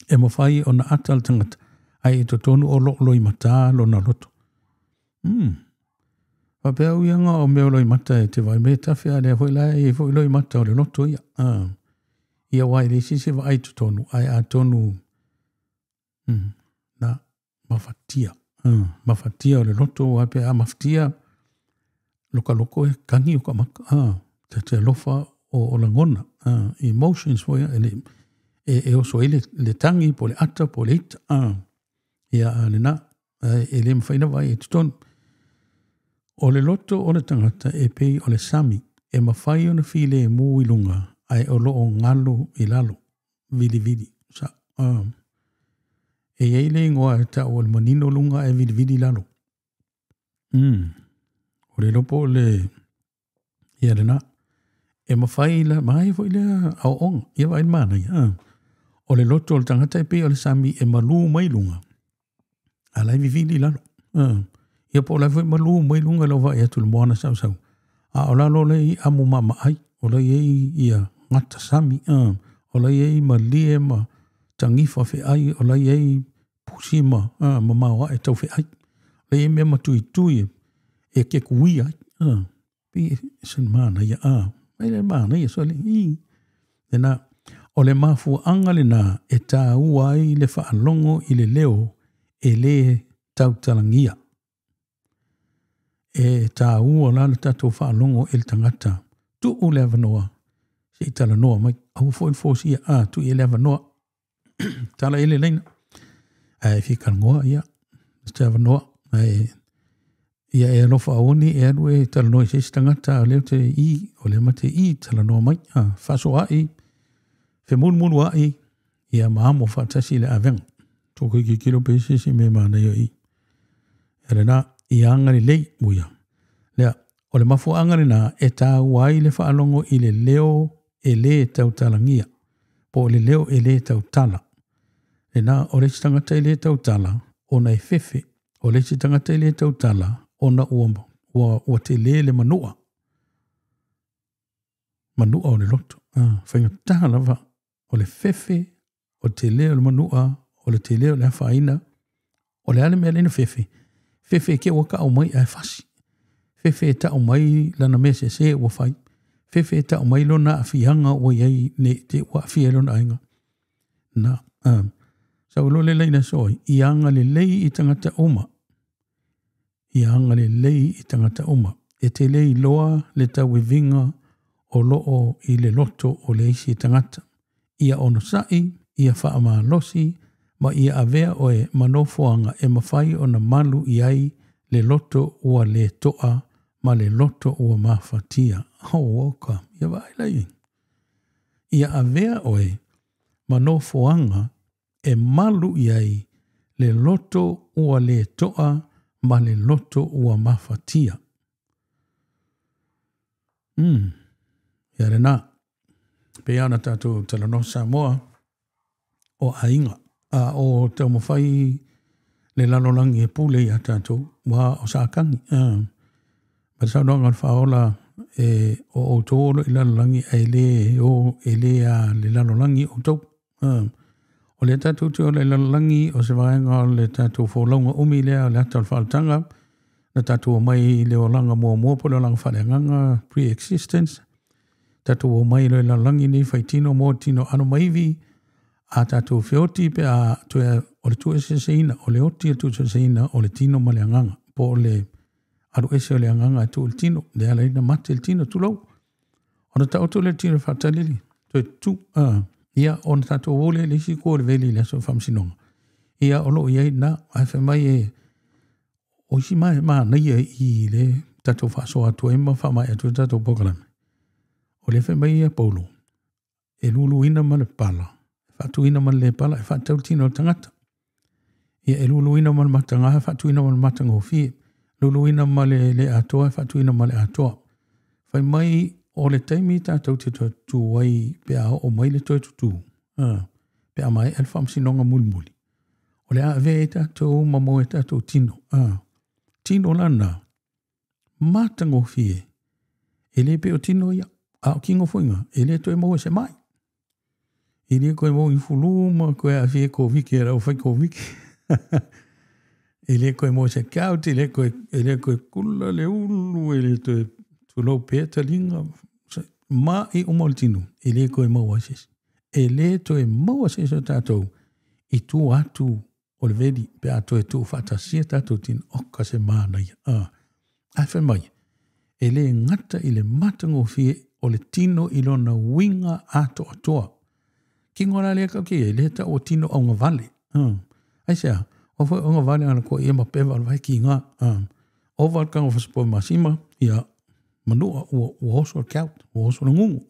E mawhai o na atal tangata. Ai e to tonu o lo i mata lo na loto. Wapea uianga o meo lo i mata e te vai me tawhia lea hoi lai e hoi lo i mata o le loto ia. Ia wai le sise wa ai to tonu. Ai a tonu na mawhatia. Mawhatia o le loto wapea a mawhatia loka loko e kangi o ka maka. Te alofa o langona. Emotions wa ia e oso ele le tangi po le ata po le ita. Ia le na. E le mwhaina vai e tutonu. O le loto o le tangata e pei o le sami. E mawhai o na file e mū i lunga. Ai o lo o ngalo i lalo. Vili vili. Sa. E eile ngoa e ta o le manino lunga e vili vili lalo. O le lopo le ia le na. E mawhai la mai fo ile au ong. Ia vai mana ia. O le loto o le tangata e pei o le sami e malu mai lunga. A lai vivili lalo. Ia po lai fwoi malu mai lunga lau vai atu le moana sau sau. A o lalo le i amu mama ai. O lai ei ia ngata sami. O lai ei ma lie ma tangifa fe ai. O lai ei pusi ma maua e tau fe ai. Lai ei mea ma tui tui e ke kui ai. Pi sen mana ia. Mai le mana ia so le i. E na o le mafu angale na e tā uai le whaalongo i le leo e le tautalangia. E tā ua la le tatou whaalongo e le tangata. Tu u le avanoa. Se i tala noa mai. Au fo il fosi ia. Tu i le avanoa. Tala ele leina. Ai whikal ngoa ia. Te avanoa. Ia e alofa aoni e anu e tala noa i se tangata leo te i o le mate i tala noa mai. Whaso ai. Fe munu ai, ia maamo whatasi le aweng. Toko ki kilo pesisi me mana yo i. Ere na i angari lei muia. Lea, o le mafu angari na e tā wai le whaalongo i le leo e le tau talangia. Po le leo e le tau tala. E na o le tangata i le tau tala, ona e fefe. O le tangata i le tau tala, ona ua te le manua. Manua o le loto. Whainga taha lava. O le fefe, o te leo le manua, o le te leo le hawhaina, o le ale mea lena fefe. Fefe ke waka au mai ai fasi. Fefe ta au mai lana mese se ua whai. Fefe ta au mai lona a fianga o iei ne te ua fia lona ainga. Na, sau lo le leina soi, i anga le lei i tangata uma. I anga le lei i tangata uma. E te lei loa le tau e vinga o loo i le loto o le isi tangata. Ia ono sai, ia whaama losi, ma ia avea oe manofoanga e mawhai o na malu i ai le loto ua le toa ma le loto ua mawhatia. Oka, ia wailai. Ia avea oe manofoanga e malu i ai le loto ua le toa ma le loto ua mawhatia. Ia rena, pe ana tātou talanosa moa o ainga. O te mawhai le lalolangi e pule i a tātou wa o sākangi. Ma sa noanga whaola o tōro i lalolangi e le lalolangi o tau. O le tātou te o le lalolangi o se vaenga o le tātou wholaunga umi lea o le atal whaatanga. Na tātou o mai le o langa mua po le o langa whareanganga pre-existence. Tātou o mai le lalolangi ni whaitino mō tino ano maivi. A tātou whioti pe a tue o le tue se seina, o le oti a tue se seina, o le tino ma le anganga. Po o le aru ese o le anganga a tu le tino, le ala ina mate le tino tu lau. O na tau tu le tino whatalili, tue tu, ia o na tātou ole le isi kōre veli le aso whamsinonga. Ia o lo iei na, ai whai mai e, o isi mai maa naia i le tātou whasoa tu e ma whamai a tu tātou pokalame. O le whai mai e polo, e lulu ina ma le pala. Whatuina man le pala, e whatau tino tangata. Ia e luluina man matanga, e whatuina man matanga o fie. Luluina ma le atoa, e whatuina ma le atoa. Whai mai o le taimi tātou te tu wai pia o mai le toi tutu. Pia mai e whamsinonga mulmuli. O le ave e tātou mamo e tātou tino. Tino lana, matanga o fie. E le pe o tino ia, a o kingo fuinga, e le toi mo e se mai. Ili koe mo i fuluma, koe a fie ko wiki, e rau whai ko wiki. Ili koe mo se kauti, ili koe kula le ulu, ili koe tulau pēta linga. Ma i umoltinu, ili koe mau ases. Ele toe mau ases o tātou, i tu atu o le vedi, pe atu e tu whatasia tātou tinu, oka se mānai. Awhi mai, ele ngata i le matango fie, o le tino i lona winga ato atoa. Ki ngora lea kau ki e leta o tino o ngā vale. Ai sea, o whai o ngā vale ana ko e ma pewa alwai ki ngā. O walkanga whaspo masima, ia manua ua oso kaut, ua oso na ngungu.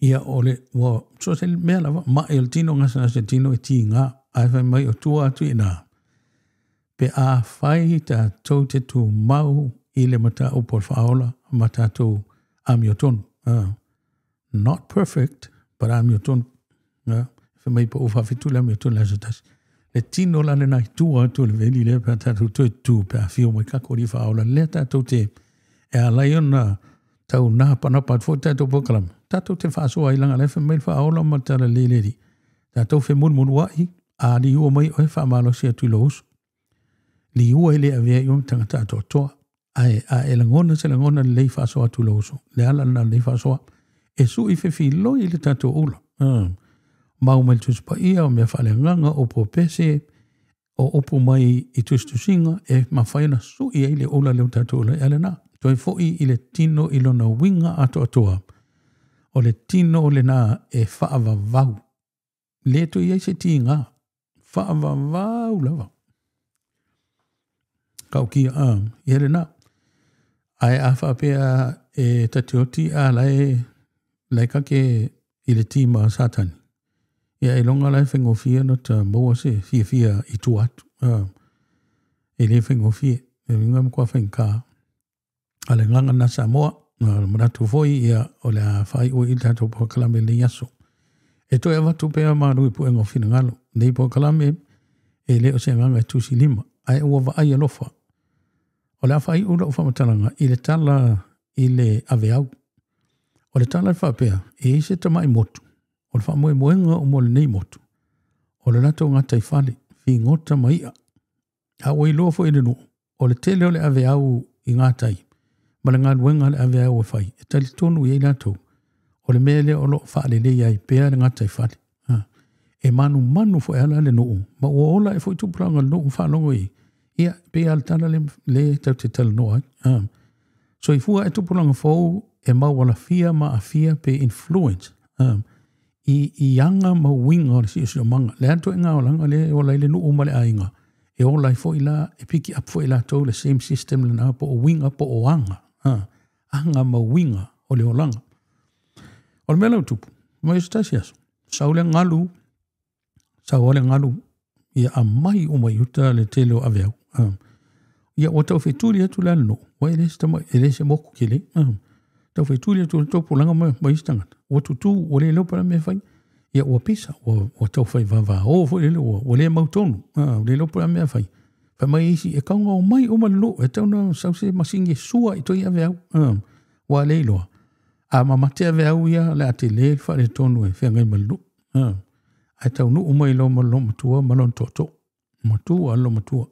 Ia ole, ua so se mea lawa, ma e o tino ngasana se tino e ti ngā, ai whai mai o tua atu i nā. Pe a whai ta tau te tu mau i le mata o por whaola, mata tau ami o tonu. Not perfect, but I'm your ton. Fa mai po ufa fitu la mi ton la jetas. Le tino la le nai tua tu le veli le pa tatu tu pa fio mai ka ko ri fa ola le tatu te e a laiona tau na pa na pa fo tatu pokalam. Tatu te fa so ai langa le fa mai fa ola ma tala le le ri. Tatu fe mun wai a li u mai o fa malo sia tu los. Li u ele ave yo tanga tatu to ai a elangona se langona le fa so tu los. Le ala na le fa so e su i fe lo i le tato ula. Mau mai tus pa ia o mea whale nganga o po pese o opo mai i tus tusinga e ma whaina su i le ula leo tato ula ele na. Toi foi i le tino i lona winga ato atoa. O le tino le na e whaava vau. Le to i eise ti ngā. Whaava vau lava. Kau kia i ele na. Ai a whapea e tatioti a lai ka ke i le tima satani. ia ilonga lai whengofia no ta moa se fia i tu atu. E le whengofia, e ringa mkua whengka. Ale nganga na Samoa, maratu foi ia o le a whai o i tato po kalame le yaso. E toi awatu pēa maru i pu engofina ngalo. Nei po kalame e le o se nganga e tusi lima. Ai ua wa ai alofa. O le a whai ura o whamatalanga i le tala i le aveau. O le tala i whapea e ise tamai motu. O le whamoe moenga o mo le nei motu. O le nato ngata i whale, fi ngota maia. A oi loa fo i le nuu. O le tele o le aveau i ngātai. Ma le ngā luenga le aveau e whai. E tali tonu i ei nato. O le mele o lo whaale le iai pēa le ngata i whale. E manu fo e ala le nuu. Ma ua ola e fo i tupuranga le nuu whalongo i. Ia pēa le tala le tau te tala noa. So i fua e tupuranga fo e mawala fia ma a fia pe influence. I anga ma winga o le si o manga. Le anto e ngā o langa le o lai le nuu ma le ainga. E o lai fo i la, e piki up fo i la tau le same system le na po o winga po o anga. Anga ma winga o le o langa. O le mela utupu. Ma i stasi aso. Sa ole ngalu. Sa ole ngalu. Ia a mai o mai uta le tele o aveau. Ia o tau wheturi atu le anu. Wa ele se moku kele. Tau wheturi atu le topu langa mai istangata. O tutu o le leopara me whai. Ia o pisa. O tau whai vava. O fo le leo. O le mautonu. O le leopara me whai. Whai mai isi e kaunga o mai o malo. E tau na sause masingi sua i toi aveau. Wa le iloa. A mamatea aveau ia le ate le whare tonu e whengai malo. Ai tau nu umai lo malo matua malon toto. Matua alo matua.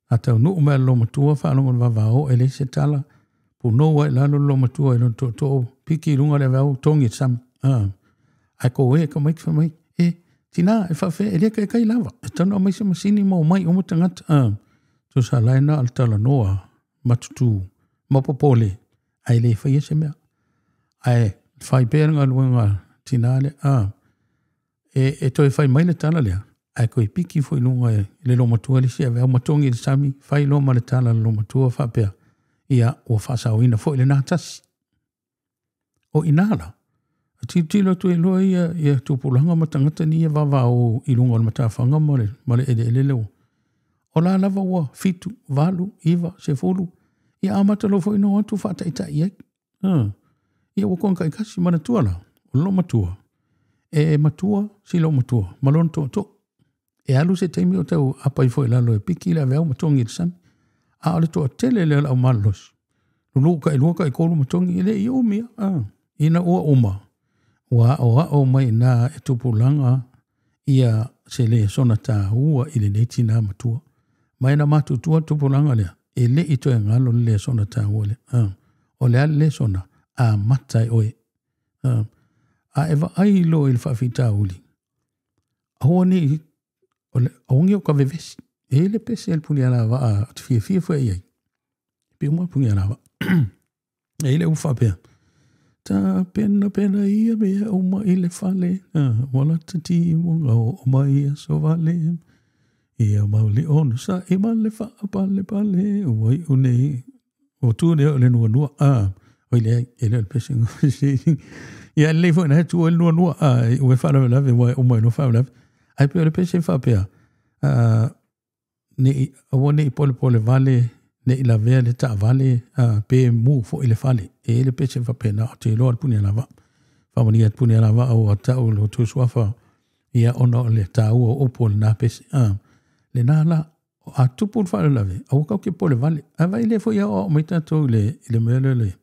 A tau nu umai lo matua whalongon vavao e le se tala. Punoa e lalo lo matua e lon toto. Piki runga le vau tongi sam. Ai ko e ka maik whamai. Tina e whawhe e leka e kai lava. E tanu amai se masini mo mai o mutangata. Tu sa laina al tala noa matutu. Mapopole. Ai le whai e se mea. Ai whai pēringa luenga tina le. E toi whai mai le tala lea. Ai koe piki fo i lunga e le lo matua le sia. Veo matongi le sami. Whai lo ma le tala lo matua whapea. Ia o whasao ina fo i le nātasi. O inala. Tilo tu e loa ia tupulanga matangata ni e wawa o i lunga o matawhanga ma le ele leo. O la lava ua fitu, valu, iwa, se fulu. Ia amata lo fo ino atu whata ita iai. Ia wakon kai kasi mana tua la. O lo matua. E matua, si lo matua. Malon to. E alu se teimi o tau apai fo i lalo e piki la veo matongi le sami. A ole toa tele le au malos. Luka i kolu matongi le i omia. Ina ua oma. Wa o mai na e tupulanga ia se le sona ta ua i le neti na matua. Mai na matutua tupulanga lea. E le ito e ngalo le sona ta ua le. O le ale le sona. A matai oe. A eva ai lo il whawhita uli. Ahoa ni aongi o ka vevesi. E le pese el puni ala wa a fia fua iai. Pia puni ala wa. E le ufa pia. Ta pena ia mea o mai le whale. Wala tati munga o mai a so vale. Ia mauli ono sa e male wha pale. Wai une. O tu ne o le nua. Oi le e le pese. Ia le fo na tu o le nua. Ue whala lave o mai no whala lave. Ai pia le pese wha pia. Ne awone i pole vale ne i la vea le ta vale pe mu fo i le fale e le pese fa pena o te loa puni lava fa mani at puni lava o ta o lo tu swafa ia ona le ta o pole na pese le nala a tupu fa lave au ka ke pole vale a vai le fo ia o mai tato le mele le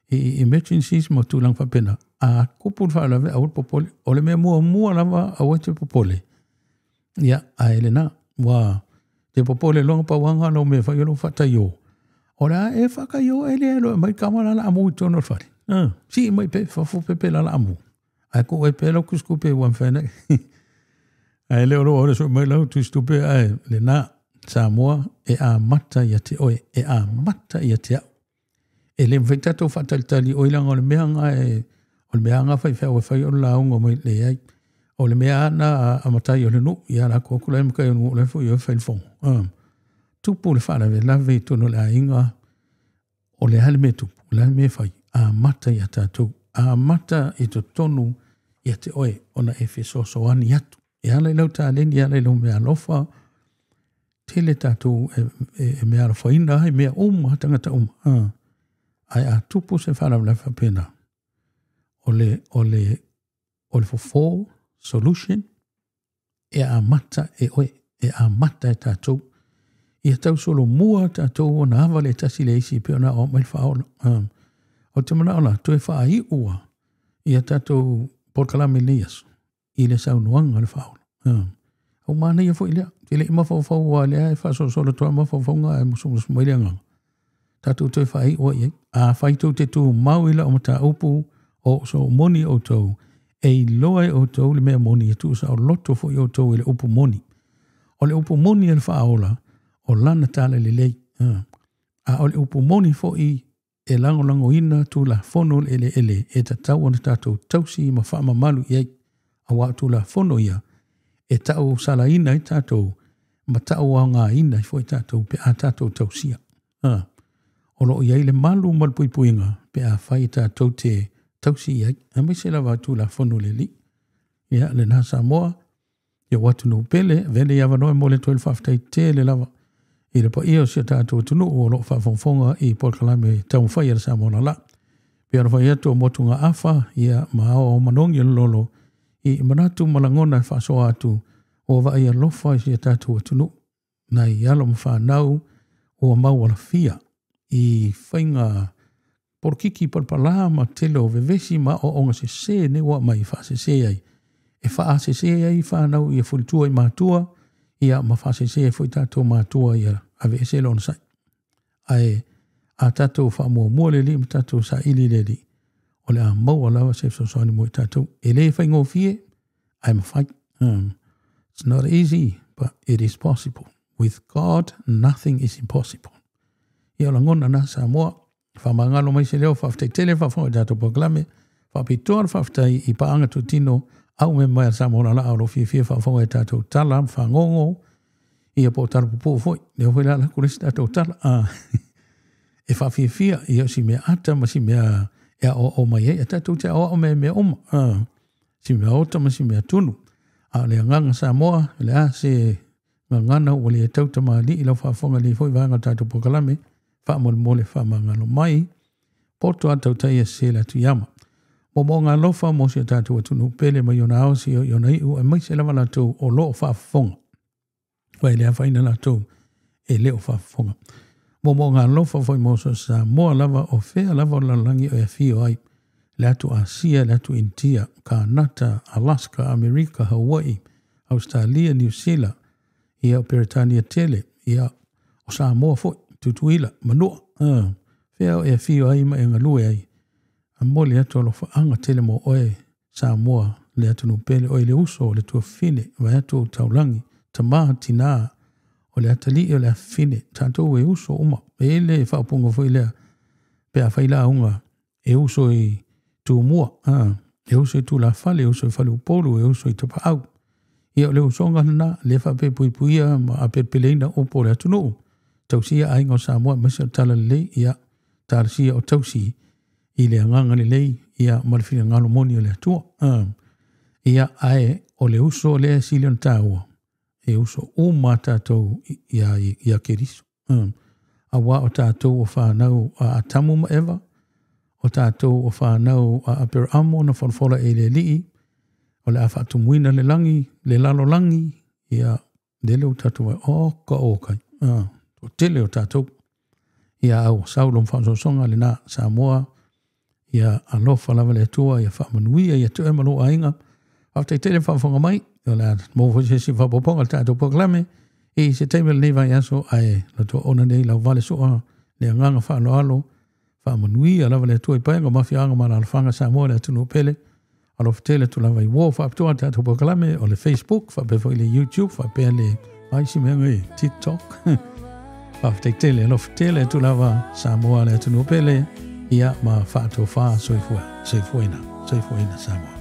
emergencies mo tu lang fa pena a kupu fa lave au popole o le me mua lava au te popole ia a elena wa te popole longa pa wanga no me fa yo fata yo ora e fa ka yo ele lo mai kamala la amu tono fari si mai pe fa fu pe la amu ai ko e pe lo kuskupe wan fene ai le oro so mai lo tu stupe ai le na Samoa e a mata ya te oe e a mata ya te e le vetato fataltali o ilanga o le meanga fai o la ungo mai le ai o le mea na amatai o le nu ia la kokula e mkai o nu le fo i o whailfong. Tupu le whanave lawe tono le ainga o le hale me tupu, le hale me whai a mata i a tātou, a mata i to tonu ia te oe ona e whesoso ani atu. Ia lei lau tā leni, ia lei lau mea lofa, tele tātou e mea lofa ina, ai mea tangata ai a tupu se whanau pena. O le for solution, e a mata e oe, e a mata e tātou. Ia tau solo mua tātou o na awa le tasi le isi pe ona o mai whaola. O te mana ola, tu e wha i ua, ia tātou porkalame leias, i le sau nuanga le whaola. Au mana ia fo i lea, te le ima whau a lea e wha solo tua ma whau ngā e musu mai lea ngā. Tātou tu e wha i ua i, a whaitou te tu mauila o mata upu, o so moni o tau, e loa o tau le mea moni e tu sa o loto fo i o tau i le upu moni. O le upu moni e le whaola, o lana tala le lei. A o le upu moni fo i e lango ina tu la fono ele e ta tau ana tātou tausi ma wha malu i a wā tu la fono ia e tau sala ina i tātou ma tau a ngā ina i fo i tātou pe a tātou tausia. O lo i le malu malpui puinga pe a whai tātou te tausi i a mai se lawa tu la fono le li. Ia le nasa moa ia watu no pele vele ia wanoe mo le 12 whaftai te le lawa. I le pa ia se tātou tunu o lo whafonfonga i Porkalame tau whai ala sa mona la. Pia whai atu o motu ngā awha ia maa o manongi lolo i manatu malangona whasoa atu o wa ia lofa i se tātou tunu. Na i alo mwhanau o mau ala fia i whainga porkiki parpala ma telo vevesi ma o onga se ne wa mai wha se ai. E wha se ai whanau i a fulitua i mātua ia ma whase se e fwoi tātou mātua ia ave e se lona sai. Ai a tātou wha mua le li ma tātou sa ili le li. O le a maua lawa se fsoani mo i tātou. E le whai ngō fie, ai ma whai. It's not easy, but it is possible. With God, nothing is impossible. Ia o la ngona na sa moa, whamangalo mai se leo, whaftai tele whawhonga tātou Porkalame, whapitoa whaftai i paanga tu tino, au me mai sa mona la alo fie whawhonga e tātou tala, whangongo, ia po tala pupu foi, leo whai la kuresi tātou tala. E whawhia ia si mea ata, ma si mea ea o mai e tātou te o mea oma. Si mea ota, ma si mea tunu. A lea nganga sa moa, lea se ngangana o le tauta maa li ila whawhonga li foi vanga tātou Porkalame, whamole whamangalo mai, poto atau taia se la tu yama. Mo ngā lofa mo se tātou atunu pele ma yona aosi o yona iu e mai se lava la tau o loo whaafonga. Wai lea whaina la tau e leo whaafonga. Mo ngā lofa whai mo sa moa lava o whea lava o lalangi o e whio ai. Lea tu Asia, lea tu India, Kanata, Alaska, Amerika, Hawaii, Australia, New Zealand, ia o Peritania Tele, ia o sa moa fwoi, tutuila, manua. Whea o e whio ai ma e ngalue ai. A mole atu alo whaanga tele mo oe sa moa le atu no pele oe le uso o le tua fine wa atu o taulangi ta maha tina o le atali o le fine tātou e uso uma e le whaapunga fwoi lea pe a whaila unga e uso i tu mua e uso i tu la fale, e uso i fale upolu, e uso i te paau ia o le usonga na le whape pui puia ma a perpeleina upo le atu no tausia ainga o sa moa masa tala le ia tarsia o tausi i le anganga le lei ia malifina ngalo moni o le atua. Ia ae o le uso le silion tāua. E uso o ma tātou ia keriso. A wā o tātou o whanau a tamu ma ewa. O tātou o whanau a apera amo na whanwhora e le lii. O le a whaatumuina le langi, le lalo langi. Ia lele o tātou o ka o kai. O tele o tātou. Ia au saulom whansosonga le nā Samoa. Ia alofa lava le atua, ia whaamanuia, ia tu e malo ainga. After tele whawhonga mai, ia la mō se si whapoponga tātou Porkalame, i se teimele nei vai aso, ai la tua ona nei lau vale soa, le nganga whaalo alo, whaamanuia lava le atua i paenga, mafia anga mara alwhanga Samoa le atunu pele, alofa tele tu lava i wō whaaptoa tātou Porkalame, o le Facebook, whapefo i le YouTube, whapea le maisi meanga i TikTok. After tele, alofa tele tu lava Samoa le atunu pele, ia ma whaato wha soifuina Samoa.